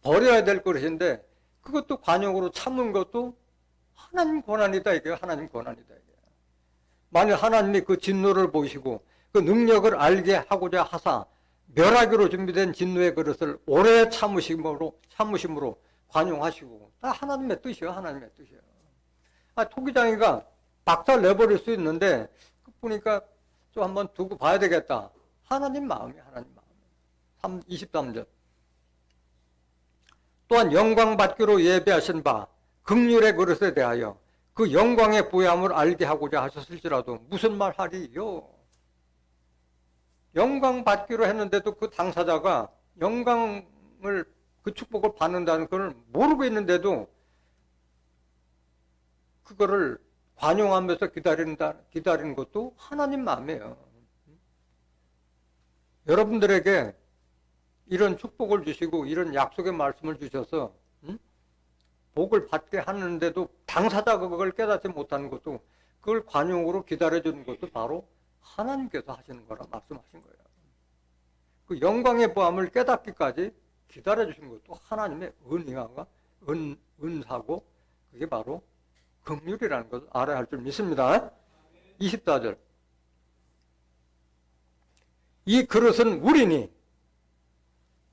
버려야 될 그릇인데 그것도 관용으로 참은 것도 하나님 권한이다 이게요. 하나님 권한이다 이게. 만일 하나님이 그 진노를 보시고 그 능력을 알게 하고자 하사 멸하기로 준비된 진노의 그릇을 오래 참으심으로 관용하시고, 다 하나님의 뜻이요. 하나님의 뜻이요. 토기장이가 박살 내버릴 수 있는데 보니까 좀 한번 두고 봐야 되겠다. 하나님 마음이 하나님 마음. 23절. 또한 영광 받기로 예배하신 바 긍휼의 그릇에 대하여 그 영광의 부여함을 알게 하고자 하셨을지라도 무슨 말 하리요? 영광 받기로 했는데도 그 당사자가 영광을 그 축복을 받는다는 걸 모르고 있는데도 그거를 관용하면서 기다리는 것도 하나님 마음이에요. 여러분들에게 이런 축복을 주시고 이런 약속의 말씀을 주셔서 복을 받게 하는데도 당사자가 그걸 깨닫지 못하는 것도, 그걸 관용으로 기다려주는 것도 바로 하나님께서 하시는 거라 말씀하신 거예요. 그 영광의 보함을 깨닫기까지 기다려주신 것도 하나님의 은사고, 그게 바로 긍휼이라는 것을 알아야 할 줄 믿습니다. 24절. 이 그릇은 우리니,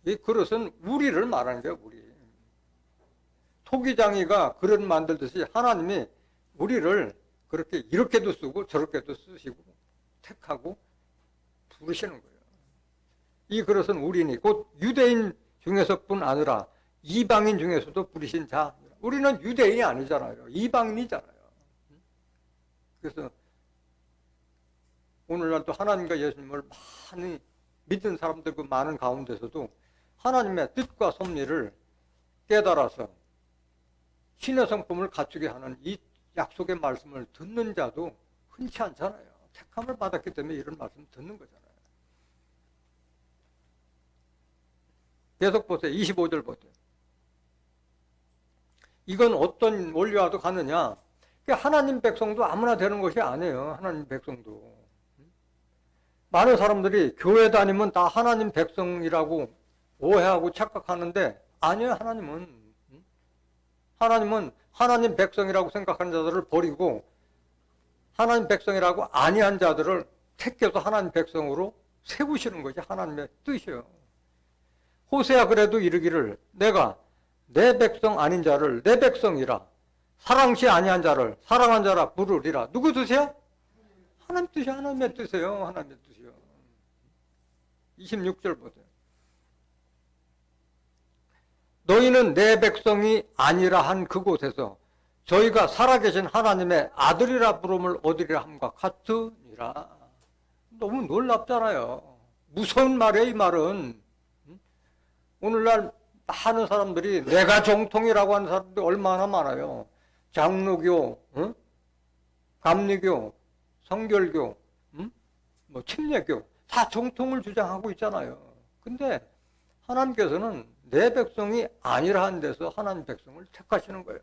이 그릇은 우리를 말하는 거예요. 우리. 토기장이가 그릇 만들듯이 하나님이 우리를 그렇게 이렇게도 쓰고 저렇게도 쓰시고 택하고 부르시는 거예요. 이 그릇은 우리니 곧 유대인 중에서뿐 아니라 이방인 중에서도 부르신 자. 우리는 유대인이 아니잖아요. 이방인이잖아요. 그래서 오늘날도 하나님과 예수님을 많이 믿는 사람들 그 많은 가운데서도 하나님의 뜻과 섭리를 깨달아서 신의 성품을 갖추게 하는 이 약속의 말씀을 듣는 자도 흔치 않잖아요. 택함을 받았기 때문에 이런 말씀 듣는 거잖아요. 계속 보세요. 25절 보세요. 이건 어떤 원리와도 같느냐? 하나님 백성도 아무나 되는 것이 아니에요. 하나님 백성도. 많은 사람들이 교회 다니면 다 하나님 백성이라고 오해하고 착각하는데 아니에요. 하나님은 하나님 백성이라고 생각하는 자들을 버리고 하나님 백성이라고 아니한 자들을 택해서 하나님 백성으로 세우시는 것이 하나님의 뜻이에요. 호세아 그래도 이르기를 내가 내 백성 아닌 자를 내 백성이라 사랑치 아니한 자를 사랑한 자라 부르리라. 누구 뜻이야? 하나님 뜻이 하나님의 뜻이에요. 하나님의 뜻이요. 26절 보세요. 너희는 내 백성이 아니라 한 그곳에서 저희가 살아계신 하나님의 아들이라 부름을 얻으리라 함과 같으니라. 너무 놀랍잖아요. 무서운 말이에요. 이 말은. 오늘날 많은 사람들이 내가 정통이라고 하는 사람들이 얼마나 많아요. 장로교, 감리교, 성결교, 침례교 다 정통을 주장하고 있잖아요. 근데 하나님께서는 내 백성이 아니라 한 데서 하나님 백성을 택하시는 거예요.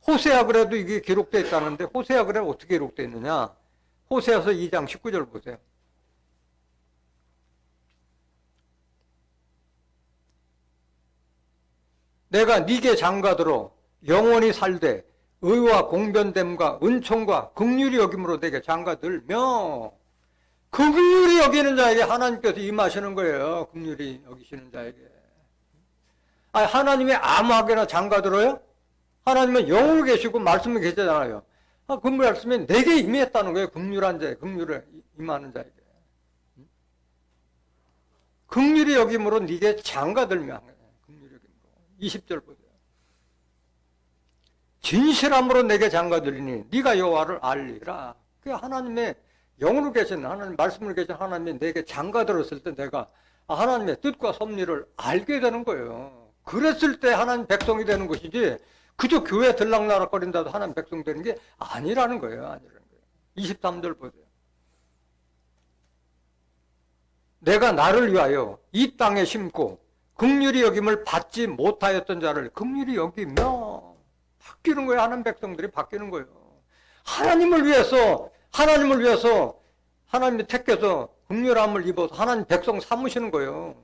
호세아 그래도 이게 기록되어 있다는데 호세아 그래 어떻게 기록되어 있느냐? 호세아서 2장 19절 보세요. 내가 네게 장가들어 영원히 살되 의와 공변됨과 은총과 긍휼히 여김으로 내게 장가들며, 긍휼히 여기는 자에게 하나님께서 임하시는 거예요. 긍휼히 여기시는 자에게. 아니, 하나님이 아무하게나 장가들어요? 하나님은 영으로 계시고 말씀이 계시잖아요. 그 말씀이 내게 임했다는 거예요. 긍휼한 자에, 긍휼에 임하는 자에게. 긍휼히 여김으로 네게 장가들며 긍휼히 여김으로. 20절 보세요. 진실함으로 내게 장가들리니 네가 여호와를 알리라. 그 하나님의 영으로 계신 하나님, 말씀으로 계신 하나님이 내게 장가들었을 때 내가 하나님의 뜻과 섭리를 알게 되는 거예요. 그랬을 때 하나님 백성이 되는 것이지 그저 교회 들락날락거린다도 하나님 백성 되는 게 아니라는 거예요. 아니라는 거예요. 23절 보세요. 내가 나를 위하여 이 땅에 심고 긍휼히 여김을 받지 못하였던 자를 긍휼히 여기며 바뀌는 거예요. 하나님 백성들이 바뀌는 거예요. 하나님을 위해서 하나님이 택해서 긍휼함을 입어서 하나님 백성 삼으시는 거예요.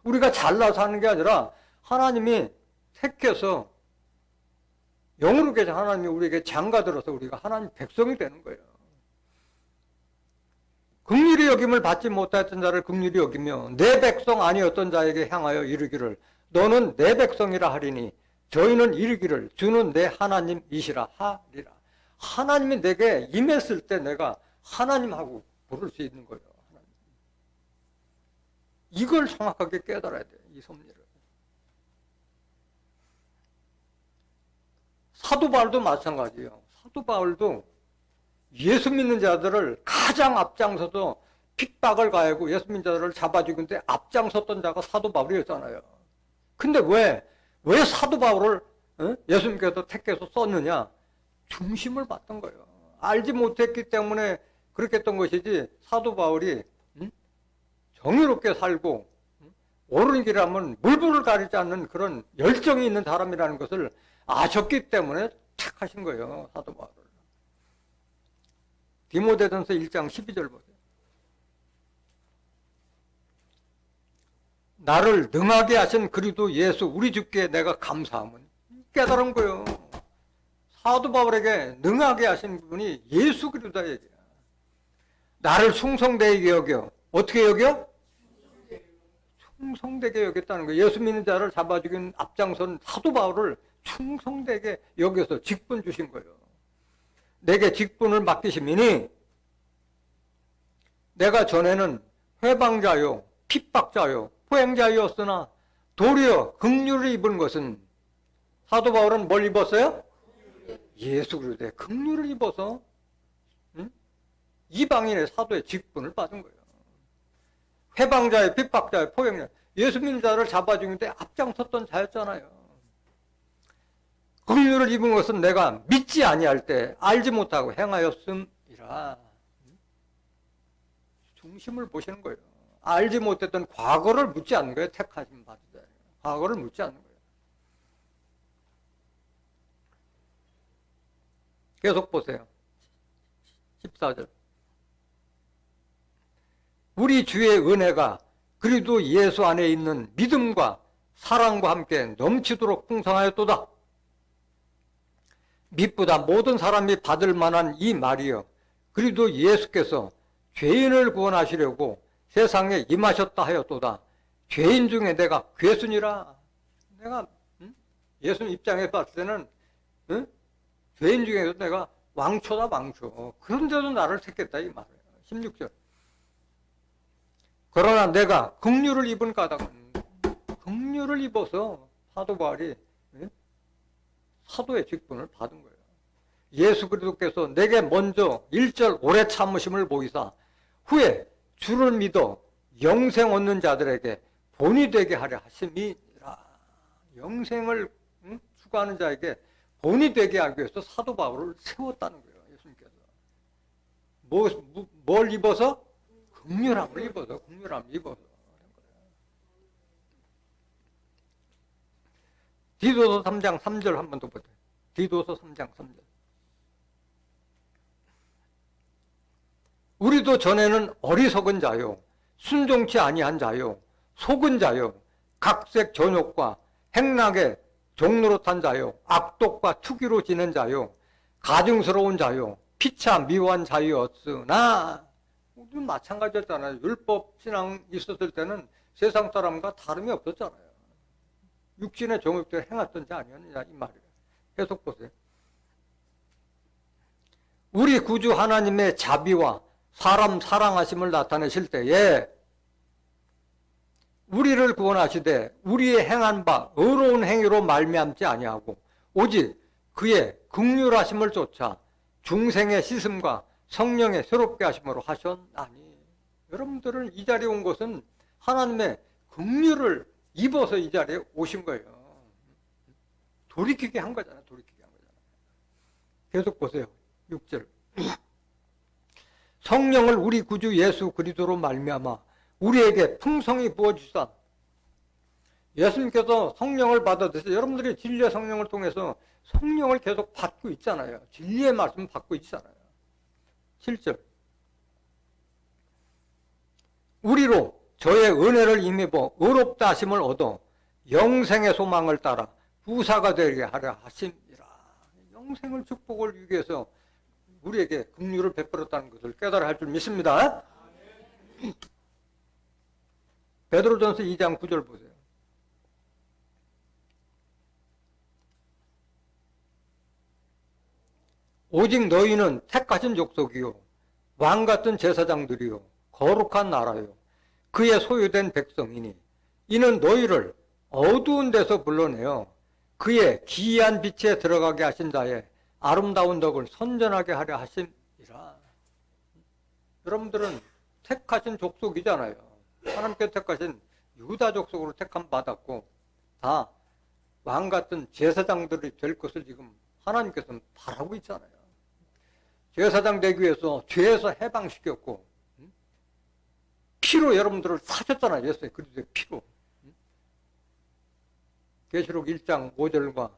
우리가 잘나서 하는 게 아니라 하나님이 택해서 영으로 계신 하나님이 우리에게 장가들어서 우리가 하나님 백성이 되는 거예요. 긍휼히 여김을 받지 못하였던 자를 긍휼히 여기며 내 백성 아니었던 자에게 향하여 이르기를 너는 내 백성이라 하리니 저희는 이르기를 주는 내 하나님이시라 하리라. 하나님이 내게 임했을 때 내가 하나님하고 부를 수 있는 거예요. 하나님. 이걸 정확하게 깨달아야 돼요. 이 섭리를. 사도 바울도 마찬가지예요. 사도 바울도 예수 믿는 자들을 가장 앞장서서 핍박을 가하고 예수 믿는 자들을 잡아 죽이는데 앞장섰던 자가 사도 바울이었잖아요. 근데 왜 사도 바울을 예수님께서 택해서 썼느냐? 중심을 받던 거예요. 알지 못했기 때문에 그렇게 했던 것이지 사도 바울이 정의롭게 살고 옳은 길을 하면 물불을 가리지 않는 그런 열정이 있는 사람이라는 것을 아셨기 때문에 택하신 거예요. 사도 바울을. 디모데전서 1장 12절 보세요. 나를 능하게 하신 그리스도 예수 우리 주께 내가 감사함은 깨달은 거예요. 사도 바울에게 능하게 하신 분이 예수 그리스도에게 나를 충성되게 여겨. 어떻게 여겨? 충성되게 여겼다는 거예요. 예수 믿는 자를 잡아 죽인 앞장선 사도 바울을 충성되게 여겨서 직분 주신 거예요. 내게 직분을 맡기시미니 내가 전에는 회방자요 핍박자요 포행자였으나 도리어 긍휼을 입은 것은 사도 바울은 뭘 입었어요? 예수 그리스도의 긍휼을 입어서 이방인의 사도의 직분을 받은 거예요. 회방자의 핍박자의 포행자 예수 믿는 자를 잡아 죽이는데 앞장섰던 자였잖아요. 긍휼을 입은 것은 내가 믿지 아니할 때 알지 못하고 행하였음이라. 중심을 보시는 거예요. 알지 못했던 과거를 묻지 않는 거예요. 택하심 받을 때 과거를 묻지 않는 거예요. 계속 보세요. 14절. 우리 주의 은혜가 그리스도 예수 안에 있는 믿음과 사랑과 함께 넘치도록 풍성하였도다. 믿보다 모든 사람이 받을 만한 이 말이여 그리스도 예수께서 죄인을 구원하시려고 세상에 임하셨다 하였도다. 죄인 중에 내가 괴순이라. 내가 예수님 입장에서 봤을 때는 죄인 중에서 내가 왕초다 왕초. 그런데도 나를 택했다 이 말이에요. 16절. 그러나 내가 긍휼을 입은 까닭은 긍휼을 입어서 사도 바울이 사도의 직분을 받은 거예요. 예수 그리스도께서 내게 먼저 1절 오래 참으심을 보이사 후에 주를 믿어 영생 얻는 자들에게 본이 되게 하려 하심이라. 영생을 추구하는 자에게 본이 되게 하기 위해서 사도 바울을 세웠다는 거예요. 예수님께서. 뭘 입어서? 긍휼함을 입어서, 긍휼함을 입어서. 디도서 3장 3절 한 번 더 보세요. 디도서 3장 3절. 우리도 전에는 어리석은 자요, 순종치 아니한 자요, 속은 자요, 각색 전욕과 행락에 종노릇한 자요, 악독과 투기로 지낸 자요, 가증스러운 자요, 피차 미워한 자였으나 우리도 마찬가지였잖아요. 율법 신앙 있었을 때는 세상 사람과 다름이 없었잖아요. 육신의 정욕대로 행했던 자 아니었느냐 이 말이에요. 계속 보세요. 우리 구주 하나님의 자비와 사람 사랑하심을 나타내실 때에 우리를 구원하시되 우리의 행한 바 의로운 행위로 말미암지 아니하고 오직 그의 긍휼하심을 쫓아 중생의 씻음과 성령의 새롭게 하심으로 하셨나니. 여러분들은 이 자리에 온 것은 하나님의 긍휼을 입어서 이 자리에 오신 거예요. 돌이키게 한 거잖아요. 돌이키게 한 거잖아요. 계속 보세요. 6절. 성령을 우리 구주 예수 그리스도로 말미암아 우리에게 풍성히 부어주사. 예수님께서 성령을 받아드세요. 여러분들이 진리의 성령을 통해서 성령을 계속 받고 있잖아요. 진리의 말씀 받고 있잖아요. 7절. 우리로 저의 은혜를 힘입어 의롭다 하심을 얻어 영생의 소망을 따라 부사가 되게 하려 하심이라. 영생을 축복을 주기 위해서 우리에게 긍휼을 베풀었다는 것을 깨달아 할 줄 믿습니다. 베드로전서 2장 9절 보세요. 오직 너희는 택하신 족속이요 왕같은 제사장들이요 거룩한 나라요 그의 소유된 백성이니 이는 너희를 어두운 데서 불러내어 그의 기이한 빛에 들어가게 하신 자의 아름다운 덕을 선전하게 하려 하심이라. 여러분들은 택하신 족속이잖아요. 하나님께 택하신 유다 족속으로 택함 받았고 다 왕같은 제사장들이 될 것을 지금 하나님께서는 바라고 있잖아요. 제사장 되기 위해서 죄에서 해방시켰고 피로 여러분들을 사셨잖아요. 예수의 그리스도의 피로. 계시록 1장 5절과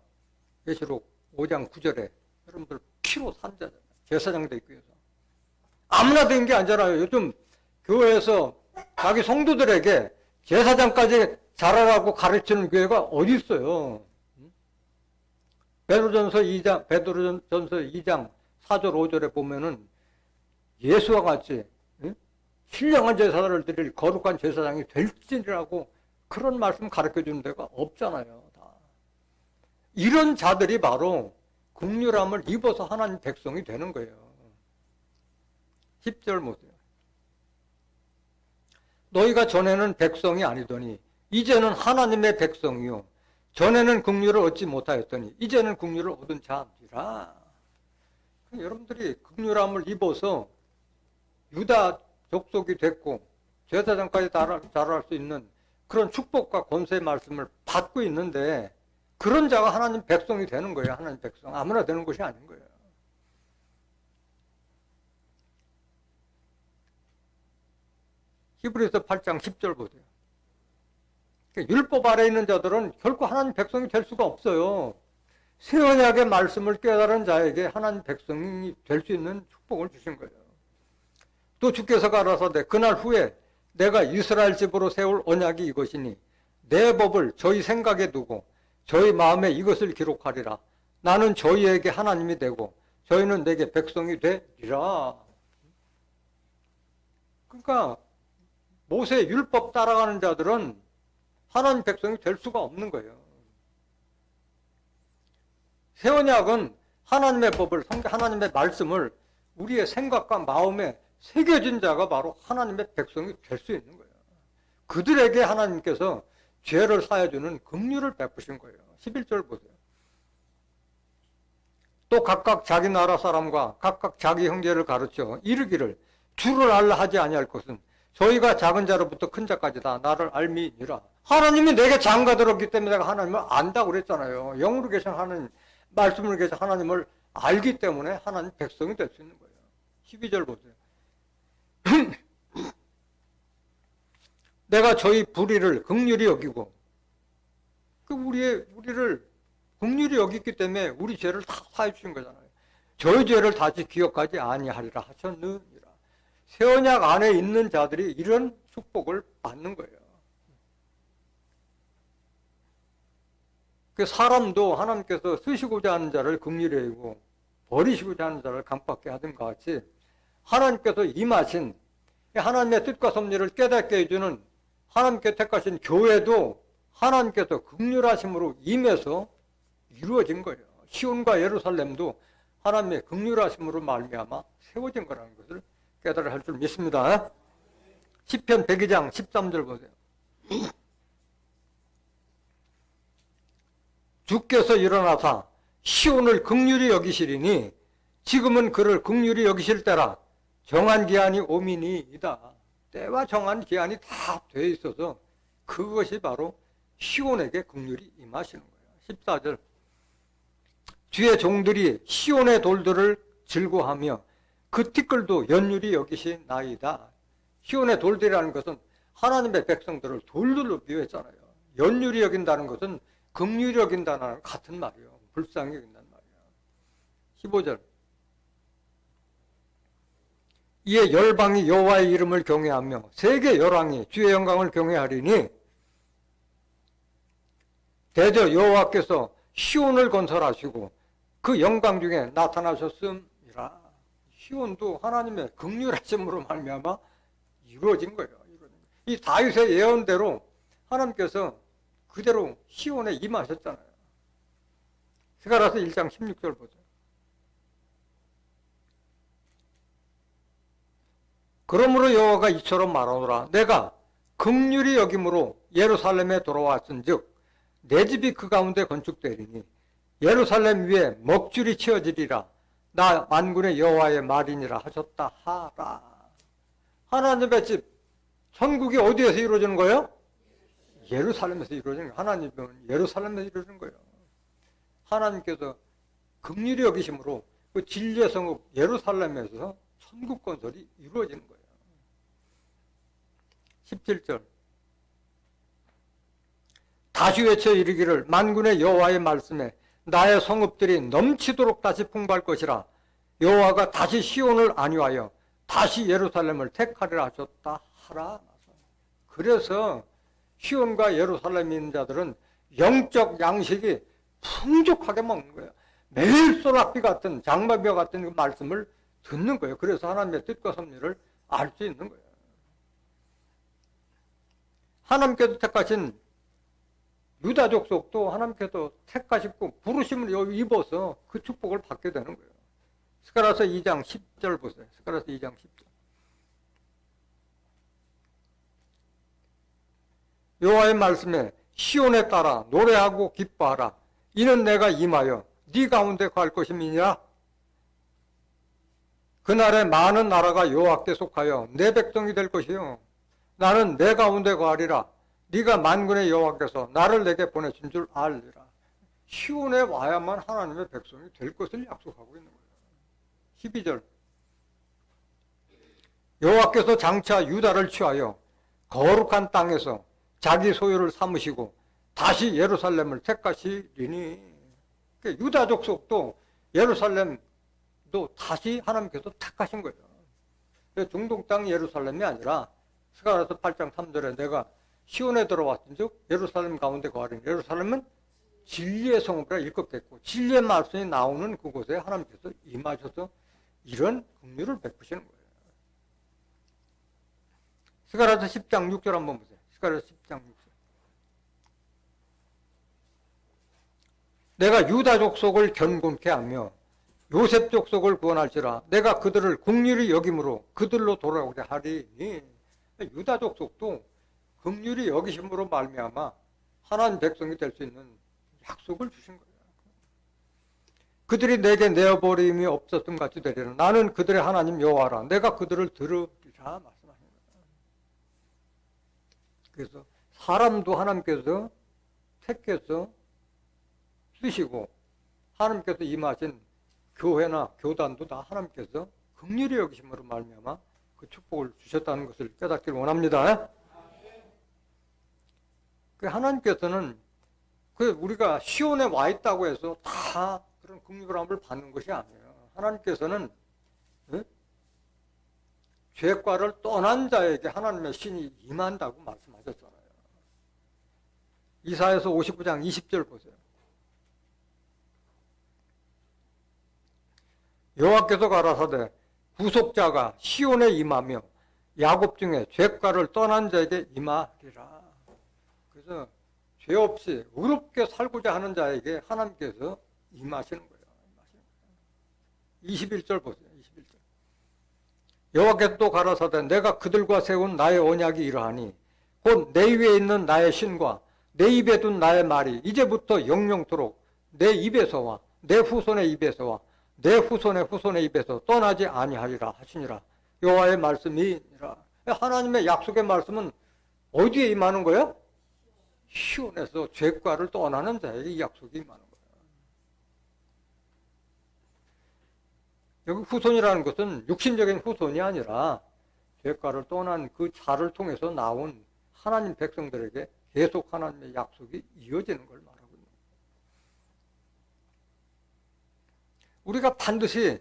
계시록 5장 9절에 여러분들 피로 산 자잖아요. 제사장 되기 위해서. 아무나 된 게 아니잖아요. 요즘 교회에서 자기 성도들에게 제사장까지 잘하라고 가르치는 교회가 어디 있어요. 베드로전서 2장 4절 5절에 보면은 예수와 같이 신령한 제사를 드릴 거룩한 제사장이 될지라고 그런 말씀 가르쳐 주는 데가 없잖아요. 다. 이런 자들이 바로 긍휼함을 입어서 하나님 백성이 되는 거예요. 10절 보세요. 너희가 전에는 백성이 아니더니 이제는 하나님의 백성이요 전에는 긍휼을 얻지 못하였더니 이제는 긍휼을 얻은 자니라. 여러분들이 긍휼함을 입어서 유다 족속이 됐고 제사장까지 자랄 수 있는 그런 축복과 권세의 말씀을 받고 있는데 그런 자가 하나님 백성이 되는 거예요. 하나님 백성. 아무나 되는 것이 아닌 거예요. 히브리서 8장 10절 보세요. 율법 아래에 있는 자들은 결코 하나님 백성이 될 수가 없어요. 새 언약의 말씀을 깨달은 자에게 하나님 백성이 될 수 있는 축복을 주신 거예요. 또 주께서 가라사대 그날 후에 내가 이스라엘 집으로 세울 언약이 이것이니 내 법을 저희 생각에 두고 저희 마음에 이것을 기록하리라. 나는 저희에게 하나님이 되고 저희는 내게 백성이 되리라. 그러니까 모세의 율법 따라가는 자들은 하나님 백성이 될 수가 없는 거예요. 새 언약은 하나님의 법을, 하나님의 말씀을 우리의 생각과 마음에 새겨진 자가 바로 하나님의 백성이 될 수 있는 거예요. 그들에게 하나님께서 죄를 사해주는 긍휼을 베푸신 거예요. 11절 보세요. 또 각각 자기 나라 사람과 각각 자기 형제를 가르쳐 이르기를 주를 알라 하지 아니할 것은 저희가 작은 자로부터 큰 자까지 다 나를 알미니라. 하나님이 내게 장가 들었기 때문에 내가 하나님을 안다고 그랬잖아요. 영으로 계신 하나님, 말씀으로 계신 하나님을 알기 때문에 하나님 백성이 될 수 있는 거예요. 12절 보세요. 내가 저희 불의를 긍휼히 여기고 우리를 긍휼히 여기기 때문에 우리 죄를 다 사해 주신 거잖아요. 저희 죄를 다시 기억하지 아니하리라 하셨느니라. 새 언약 안에 있는 자들이 이런 축복을 받는 거예요. 그 사람도 하나님께서 쓰시고자 하는 자를 긍휼히 여기고 버리시고자 하는 자를 강팍게 하던 것 같이 하나님께서 임하신 하나님의 뜻과 섭리를 깨닫게 해주는 하나님께 택하신 교회도 하나님께서 긍휼하심으로 임해서 이루어진 거예요. 시온과 예루살렘도 하나님의 긍휼하심으로 말미암아 세워진 거라는 것을 깨달아야 할 줄 믿습니다. 시편 102장 13절 보세요. 주께서 일어나사 시온을 긍휼히 여기시리니 지금은 그를 긍휼히 여기실 때라. 정한 기한이 오미니이다. 때와 정한 기한이 다 돼 있어서 그것이 바로 시온에게 긍휼히 임하시는 거예요. 14절. 주의 종들이 시온의 돌들을 즐거워하며 그 티끌도 연율이 여기시나이다. 시온의 돌들이라는 것은 하나님의 백성들을 돌들로 비유했잖아요. 연율이 여긴다는 것은 긍휼히 여긴다는 같은 말이에요. 불쌍히 여긴다는 말이에요. 15절. 이에 열방이 여호와의 이름을 경외하며 세계 열왕이 주의 영광을 경외하리니 대저 여호와께서 시온을 건설하시고 그 영광 중에 나타나셨음이라. 시온도 하나님의 긍휼하심으로 말미암아 이루어진 거예요. 이 다윗의 예언대로 하나님께서 그대로 시온에 임하셨잖아요. 스가랴서 1장 16절 보세요. 그러므로 여호와가 이처럼 말하노라. 내가 긍휼히 여김으로 예루살렘에 돌아왔은즉 내 집이 그 가운데 건축되리니 예루살렘 위에 먹줄이 치어지리라. 나 만군의 여호와의 말이니라 하셨다 하라. 하나님의 집, 천국이 어디에서 이루어지는 거예요? 예루살렘에서 이루어지는 거예요. 하나님은 예루살렘에서 이루어지는 거예요. 하나님께서 긍휼히 여기심으로 그 진리의 성읍 예루살렘에서 천국 건설이 이루어지는 거예요. 17절. 다시 외쳐 이르기를 만군의 여호와의 말씀에 나의 성읍들이 넘치도록 다시 풍부할 것이라. 여호와가 다시 시온을 안위하여 다시 예루살렘을 택하리라 하셨다 하라. 그래서 시온과 예루살렘에 있는 자들은 영적 양식이 풍족하게 먹는 거예요. 매일 소낙비 같은 장막비와 같은 그 말씀을 듣는 거예요. 그래서 하나님의 뜻과 섭리를 알 수 있는 거예요. 하나님께서 택하신 유다족 속도 하나님께서 택하시고 부르심을 입어서 그 축복을 받게 되는 거예요. 스가랴서 2장 10절 보세요. 스가랴서 2장 10절. 여호와의 말씀에 시온에 따라 노래하고 기뻐하라. 이는 내가 임하여 네 가운데 거할 것임이니라. 그날에 많은 나라가 여호와께 속하여 내 백성이 될 것이요 나는 내 가운데 거하리라. 네가 만군의 여호와께서 나를 내게 보내신 줄 알리라. 시온에 와야만 하나님의 백성이 될 것을 약속하고 있는 거예요. 12절. 여호와께서 장차 유다를 취하여 거룩한 땅에서 자기 소유를 삼으시고 다시 예루살렘을 택하시리니. 유다족 속도 예루살렘도 다시 하나님께서 택하신 거예요. 중동 땅 예루살렘이 아니라 스가랴서 8장 3절에 내가 시온에 들어왔은즉 예루살렘 가운데 거하리니. 예루살렘은 진리의 성읍이라 일컫겠고 진리의 말씀이 나오는 그곳에 하나님께서 임하셔서 이런 긍휼을 베푸시는 거예요. 스가랴서 10장 6절 한번 보세요. 스가랴서 10장 6절. 내가 유다 족속을 견고케 하며 요셉 족속을 구원할지라. 내가 그들을 긍휼히 여김으로 그들로 돌아오게 하리니. 유다 족속도 긍휼히 여기심으로 말미암아 하나님 백성이 될 수 있는 약속을 주신 거예요. 그들이 내게 내어버림이 없었음 같이 되리라. 나는 그들의 하나님 여호와라. 내가 그들을 들으리라 말씀하신 거예요. 그래서 사람도 하나님께서 택해서 쓰시고 하나님께서 임하신 교회나 교단도 다 하나님께서 긍휼히 여기심으로 말미암아 그 축복을 주셨다는 것을 깨닫기를 원합니다. 그 하나님께서는 그 우리가 시온에 와 있다고 해서 다 그런 긍휼함을 받는 것이 아니에요. 하나님께서는 죄과를 떠난 자에게 하나님의 신이 임한다고 말씀하셨잖아요. 이사야서 59장 20절 보세요. 여호와께서 가라사대 구속자가 시온에 임하며 야곱 중에 죄가를 떠난 자에게 임하리라. 그래서 죄 없이 의롭게 살고자 하는 자에게 하나님께서 임하시는 거예요. 21절 보세요. 21절. 여호와께서 또 가라사대 내가 그들과 세운 나의 언약이 이러하니 곧 내 위에 있는 나의 신과 내 입에 둔 나의 말이 이제부터 영영토록 내 입에서와 내 후손의 입에서와 내 후손의 후손의 입에서 떠나지 아니하리라 하시니라. 여호와의 말씀이니라. 하나님의 약속의 말씀은 어디에 임하는 거예요? 시온에서 죄과를 떠나는 자에게 이 약속이 임하는 거예요. 여기 후손이라는 것은 육신적인 후손이 아니라 죄과를 떠난 그 자를 통해서 나온 하나님 백성들에게 계속 하나님의 약속이 이어지는 걸 말하고 있는 거예요. 우리가 반드시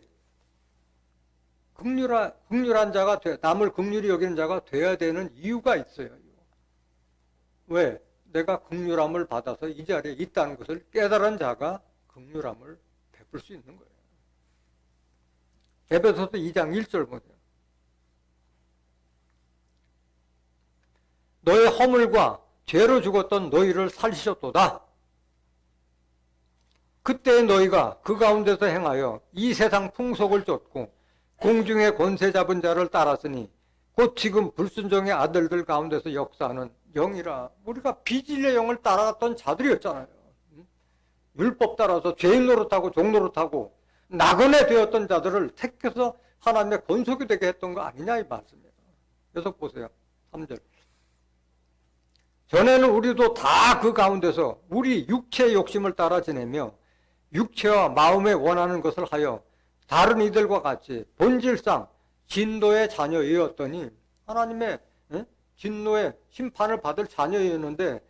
긍휼한 자가 남을 긍휼히 여기는 자가 돼야 되는 이유가 있어요. 왜? 내가 긍휼함을 받아서 이 자리에 있다는 것을 깨달은 자가 긍휼함을 베풀 수 있는 거예요. 에베소서 2장 1절 보세요. 너의 허물과 죄로 죽었던 너희를 살리셨도다. 그때 너희가 그 가운데서 행하여 이 세상 풍속을 쫓고 공중의 권세 잡은 자를 따랐으니 곧 지금 불순종의 아들들 가운데서 역사하는 영이라. 우리가 비진리의 영을 따라갔던 자들이었잖아요. 율법 따라서 죄인 노릇하고 종 노릇하고 나그네 되었던 자들을 택해서 하나님의 권속이 되게 했던 거 아니냐 이 말씀이에요. 계속 보세요. 3절. 전에는 우리도 다 그 가운데서 우리 육체의 욕심을 따라 지내며 육체와 마음에 원하는 것을 하여 다른 이들과 같이 본질상 진노의 자녀이었더니 하나님의 진노의 심판을 받을 자녀였는데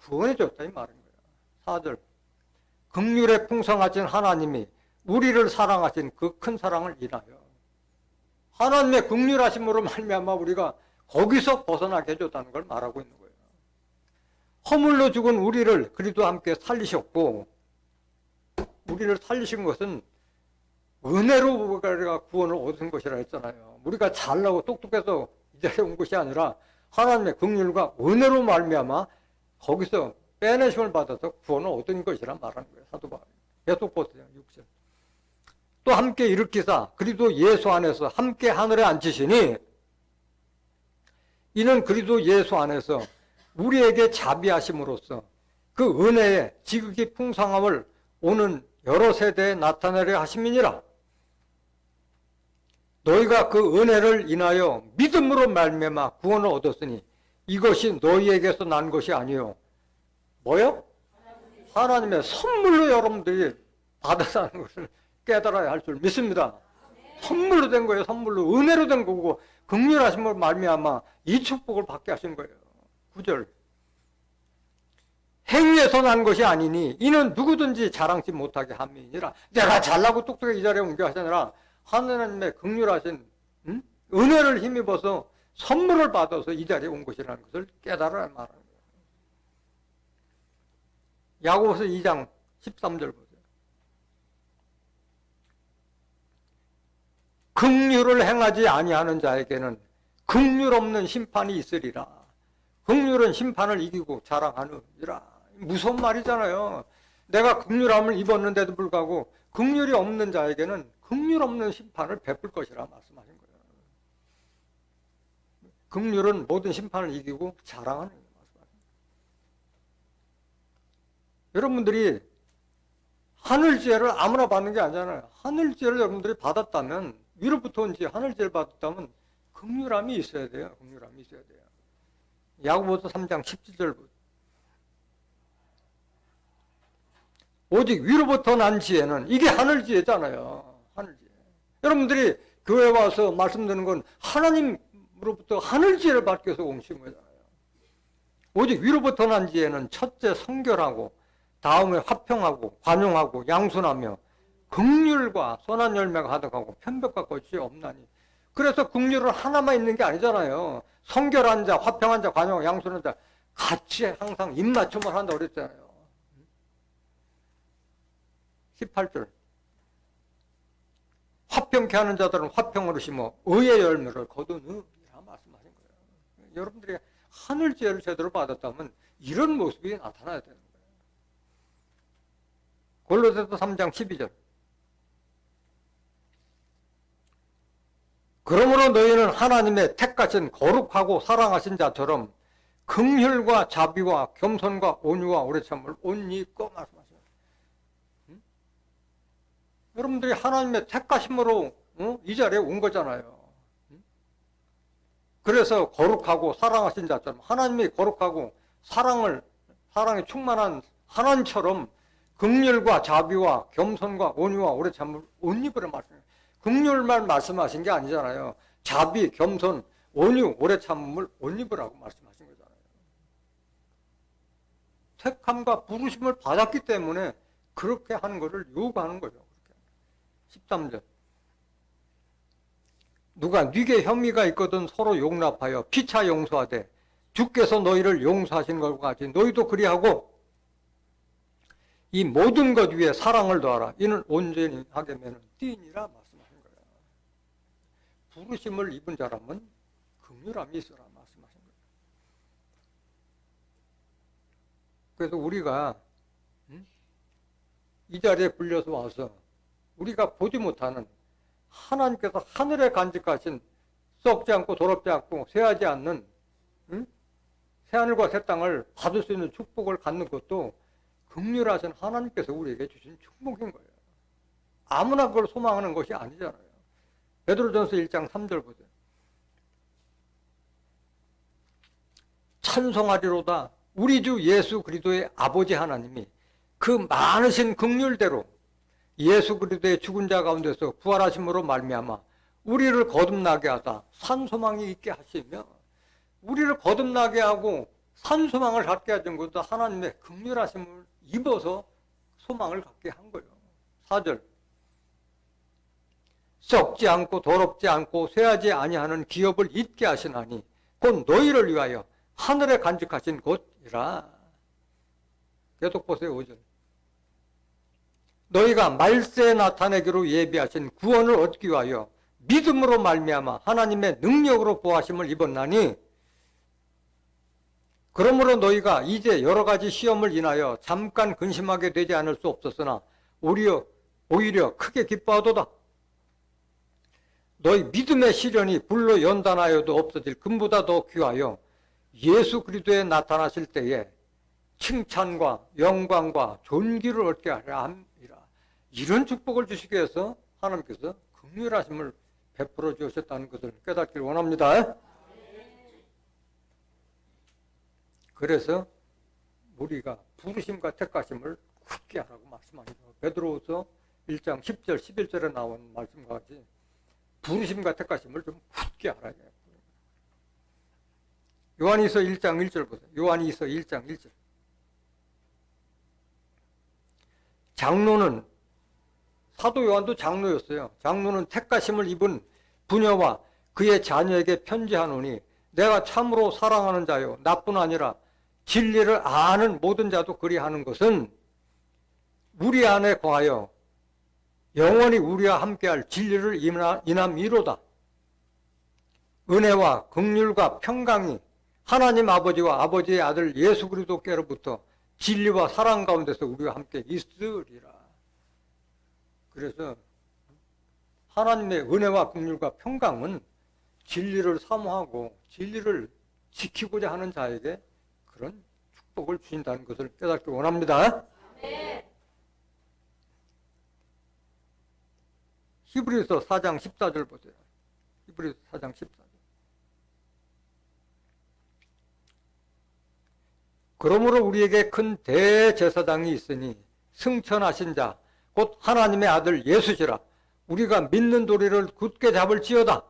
구원해줬다 이 말인 거예요. 4절. 긍휼에 풍성하신 하나님이 우리를 사랑하신 그 큰 사랑을 인하여 하나님의 긍휼하심으로 말미암아 우리가 거기서 벗어나게 해줬다는 걸 말하고 있는 거예요. 허물로 죽은 우리를 그리스도와 함께 살리셨고, 우리를 살리신 것은 은혜로 우리가 구원을 얻은 것이라 했잖아요. 우리가 잘나고 똑똑해서 이 자리에 온 것이 아니라 하나님의 긍휼과 은혜로 말미암아 거기서 빼내심을 받아서 구원을 얻은 것이라 말하는 거예요. 사도 바울이. 계속 보세요. 6절. 또 함께 일으키사 그리스도 예수 안에서 함께 하늘에 앉히시니 이는 그리스도 예수 안에서 우리에게 자비하심으로써 그 은혜의 지극히 풍성함을 오는 여러 세대에 나타내려 하심이니라. 너희가 그 은혜를 인하여 믿음으로 말미암아 구원을 얻었으니 이것이 너희에게서 난 것이 아니요. 뭐요? 하나님의 선물로 여러분들이 받았다는 것을 깨달아야 할 줄 믿습니다. 선물로 된 거예요. 선물로. 은혜로 된 거고 긍휼하심으로 말미암아 이 축복을 받게 하신 거예요. 9절. 행위에서 난 것이 아니니 이는 누구든지 자랑치 못하게 함이니라. 내가 잘나고 똑똑하게 이 자리에 온 게 아니라 하나님의 긍휼하신 은혜를 힘입어서 선물을 받아서 이 자리에 온 것이라는 것을 깨달아야 말하는 거예요. 야고보서 2장 13절 보세요. 긍휼을 행하지 아니하는 자에게는 긍휼 없는 심판이 있으리라. 긍휼은 심판을 이기고 자랑하느니라. 무서운 말이잖아요. 내가 긍휼함을 입었는데도 불구하고 긍휼이 없는 자에게는 긍휼 없는 심판을 베풀 것이라 말씀하신 거예요. 긍휼은 모든 심판을 이기고 자랑하는 거예요. 여러분들이 하늘지혜를 아무나 받는 게 아니잖아요. 하늘지혜를 여러분들이 받았다면, 위로부터 온지 하늘지혜를 받았다면 긍휼함이 있어야 돼요. 긍휼함이 있어야 돼요. 야고보서 3장 17절. 오직 위로부터 난 지혜는 이게 하늘지혜잖아요. 하늘지혜. 여러분들이 교회 와서 말씀 듣는 건 하나님으로부터 하늘지혜를 받기 위해서 오신 거잖아요. 오직 위로부터 난 지혜는 첫째 성결하고 다음에 화평하고 관용하고 양순하며 긍휼과 선한 열매가 가득하고 편벽과 것이 없나니. 그래서 긍휼은 하나만 있는 게 아니잖아요. 성결한 자, 화평한 자, 관용하고 양순한 자 같이 항상 입맞춤을 한다고 그랬잖아요. 18절. 화평케 하는 자들은 화평으로 심어 의의 열매를 거두느니라 말씀. 여러분들이 하늘 지혜를 제대로 받았다면 이런 모습이 나타나야 되는 거예요. 골로새서 3장 12절. 그러므로 너희는 하나님의 택하신 거룩하고 사랑하신 자처럼 긍휼과 자비와 겸손과 온유와 오래 참을 옷 입고 말씀하세요. 여러분들이 하나님의 택하심으로 이 자리에 온 거잖아요. 그래서 거룩하고 사랑하신 자처럼 하나님이 거룩하고 사랑에 충만한 하나님처럼 긍휼과 자비와 겸손과 온유와 오래 참을 옷 입으라 말씀해요. 긍휼만 말씀하신 게 아니잖아요. 자비, 겸손, 온유, 오래 참음을 옷 입으라고 말씀하신 거잖아요. 택함과 부르심을 받았기 때문에 그렇게 하는 것을 요구하는 거죠. 13절. 누가 네게 혐의가 있거든 서로 용납하여 피차 용서하되 주께서 너희를 용서하신 것과 같이 너희도 그리하고 이 모든 것 위에 사랑을 더하라. 이는 온전히 하게 되는 띠니라 말씀하신 거예요. 부르심을 입은 자라면 긍휼함이 있어라 말씀하신 거예요. 그래서 우리가 이 자리에 불려서 와서 우리가 보지 못하는 하나님께서 하늘에 간직하신 썩지 않고 더럽지 않고 쇠하지 않는 새하늘과 새 땅을 받을 수 있는 축복을 갖는 것도 긍휼하신 하나님께서 우리에게 주신 축복인 거예요. 아무나 그걸 소망하는 것이 아니잖아요. 베드로전서 1장 3절 보세요. 찬송하리로다 우리 주 예수 그리스도의 아버지 하나님이 그 많으신 긍휼대로 예수 그리스도의 죽은 자 가운데서 부활하심으로 말미암아 우리를 거듭나게 하다 산소망이 있게 하시며, 우리를 거듭나게 하고 산소망을 갖게 하신 것도 하나님의 긍휼하심을 입어서 소망을 갖게 한 거예요. 4절. 썩지 않고 더럽지 않고 쇠하지 아니하는 기업을 잊게 하시나니 곧 너희를 위하여 하늘에 간직하신 곳이라. 계속 보세요. 5절. 너희가 말세에 나타내기로 예비하신 구원을 얻기 위하여 믿음으로 말미암아 하나님의 능력으로 보하심을 입었나니, 그러므로 너희가 이제 여러 가지 시험을 인하여 잠깐 근심하게 되지 않을 수 없었으나 오히려 크게 기뻐하도다. 너희 믿음의 시련이 불로 연단하여도 없어질 금보다 더 귀하여 예수 그리스도에 나타나실 때에 칭찬과 영광과 존귀를 얻게 하려 함이라. 이런 축복을 주시기 위해서 하나님께서 긍휼하심을 베풀어 주셨다는 것을 깨닫기를 원합니다. 그래서 우리가 부르심과 택하심을 굳게 하라고 말씀하시죠. 베드로후서 1장 10절 11절에 나온 말씀과 같이 부르심과 택하심을 좀 굳게 하라. 요한이서 1장 1절 보세요. 요한이서 1장 1절. 장로는, 사도 요한도 장로였어요. 장로는 택하심을 입은 부녀와 그의 자녀에게 편지하노니 내가 참으로 사랑하는 자요 나뿐 아니라 진리를 아는 모든 자도 그리하는 것은 우리 안에 거하여 영원히 우리와 함께할 진리를 인함이로다. 은혜와 긍휼과 평강이 하나님 아버지와 아버지의 아들 예수 그리스도께로부터 진리와 사랑 가운데서 우리와 함께 있으리라. 그래서 하나님의 은혜와 긍휼과 평강은 진리를 사모하고 진리를 지키고자 하는 자에게 그런 축복을 주신다는 것을 깨닫기 원합니다. 네. 히브리서 4장 14절 보세요. 히브리서 4장 14절. 그러므로 우리에게 큰 대제사장이 있으니 승천하신 자 곧 하나님의 아들 예수시라. 우리가 믿는 도리를 굳게 잡을지어다.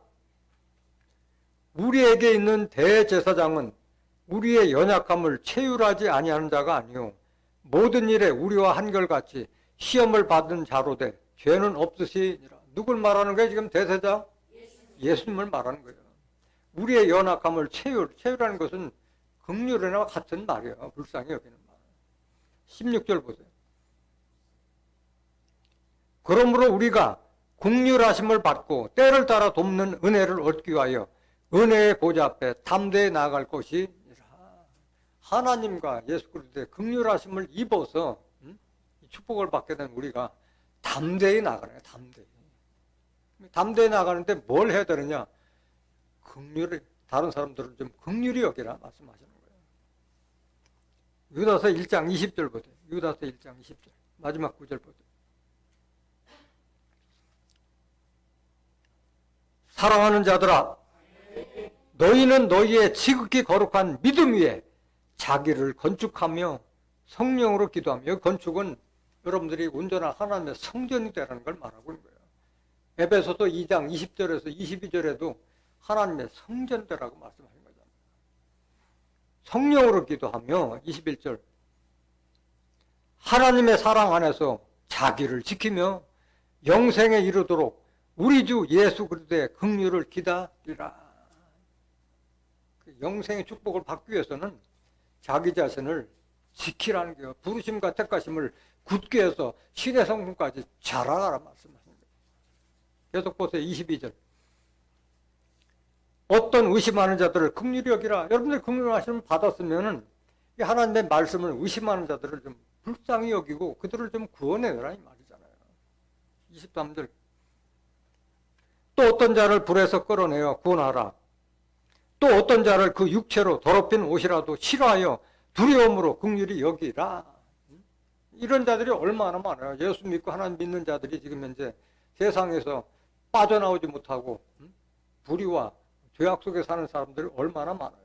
우리에게 있는 대제사장은 우리의 연약함을 체휼하지 아니하는 자가 아니요 모든 일에 우리와 한결같이 시험을 받은 자로 돼 죄는 없으시니라. 누굴 말하는 거예요 지금 대제사장? 예수님을 말하는 거예요. 우리의 연약함을 체휼하는 것은 긍휼이나 같은 말이에요. 불쌍히 여기는 말. 16절 보세요. 그러므로 우리가 긍휼하심을 받고 때를 따라 돕는 은혜를 얻기 위하여 은혜의 보좌 앞에 담대히 나아갈 것이니라. 하나님과 예수 그리스도의 긍휼하심을 입어서 축복을 받게 된 우리가 담대히 나가는 거예요. 담대히 나가는데 뭘 해야 되느냐? 긍휼을, 다른 사람들을 좀 긍휼히 여기라 말씀하시는 거예요. 유다서 1장 20절 보세요. 유다서 1장 20절 마지막 구절 보세요. 사랑하는 자들아, 너희는 너희의 지극히 거룩한 믿음 위에 자기를 건축하며 성령으로 기도하며, 건축은 여러분들이 온전한 하나님의 성전이 되라는 걸 말하고 있는 거예요. 에베소서 2장 20절에서 22절에도 하나님의 성전 되라고 말씀하신 거잖아요. 성령으로 기도하며 21절 하나님의 사랑 안에서 자기를 지키며 영생에 이르도록 우리 주 예수 그리스도의 긍휼을 기다리라. 영생의 축복을 받기 위해서는 자기 자신을 지키라는 거예요. 부르심과 택하심을 굳게 해서 신의 성품까지 자라가라 말씀하시는 거예요. 계속 보세요. 22절. 어떤 의심하는 자들을 긍휼히 여기라. 여러분들이 긍휼하심을 받았으면은 하나님의 말씀을 의심하는 자들을 좀 불쌍히 여기고 그들을 좀 구원해내라 이 말이잖아요. 23절. 또 어떤 자를 불에서 끌어내어 구원하라. 또 어떤 자를 그 육체로 더럽힌 옷이라도 싫어하여 두려움으로 긍휼히 여기라. 이런 자들이 얼마나 많아요. 예수 믿고 하나님 믿는 자들이 지금 현재 세상에서 빠져나오지 못하고 불의와 죄악 속에 사는 사람들이 얼마나 많아요.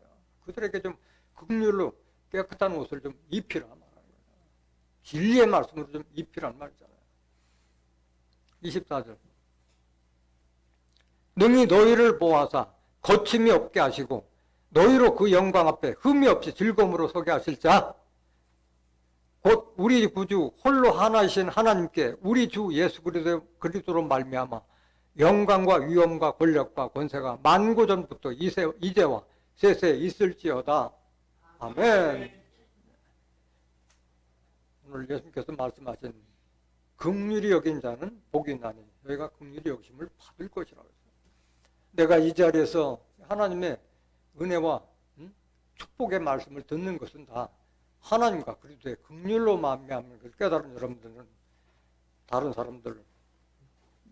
그들에게 좀 긍휼로 깨끗한 옷을 좀 입히라 말하는 거예요. 진리의 말씀으로 좀 입히란 말이잖아요. 24절. 능히 너희를 보아사 거침이 없게 하시고 너희로 그 영광 앞에 흠이 없이 즐거움으로 서게 하실 자 곧 우리 구주 홀로 하나이신 하나님께 우리 주 예수 그리스도로 말미암아 영광과 위엄과 권력과 권세가 만고전부터 이제와 세세에 있을지어다. 아멘. 오늘 예수님께서 말씀하신 긍휼히 여긴 자는 복이 있나니 너희가 긍휼히 여기심을 받을 것이라고 했어요. 내가 이 자리에서 하나님의 은혜와 축복의 말씀을 듣는 것은 다 하나님과 그리스도의 긍휼로 말미암는 걸 깨달은 여러분들은 다른 사람들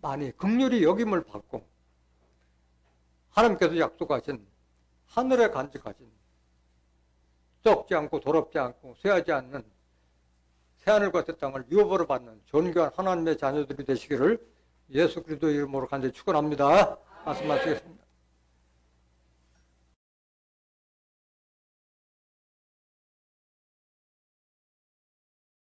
많이 긍휼히 여김을 받고 하나님께서 약속하신 하늘에 간직하신 썩지 않고 더럽지 않고 쇠하지 않는 새하늘과 새 땅을 유업으로 받는 존귀한 하나님의 자녀들이 되시기를 예수 그리스도 이름으로 간절히 축원합니다. 말씀 마치겠습니다.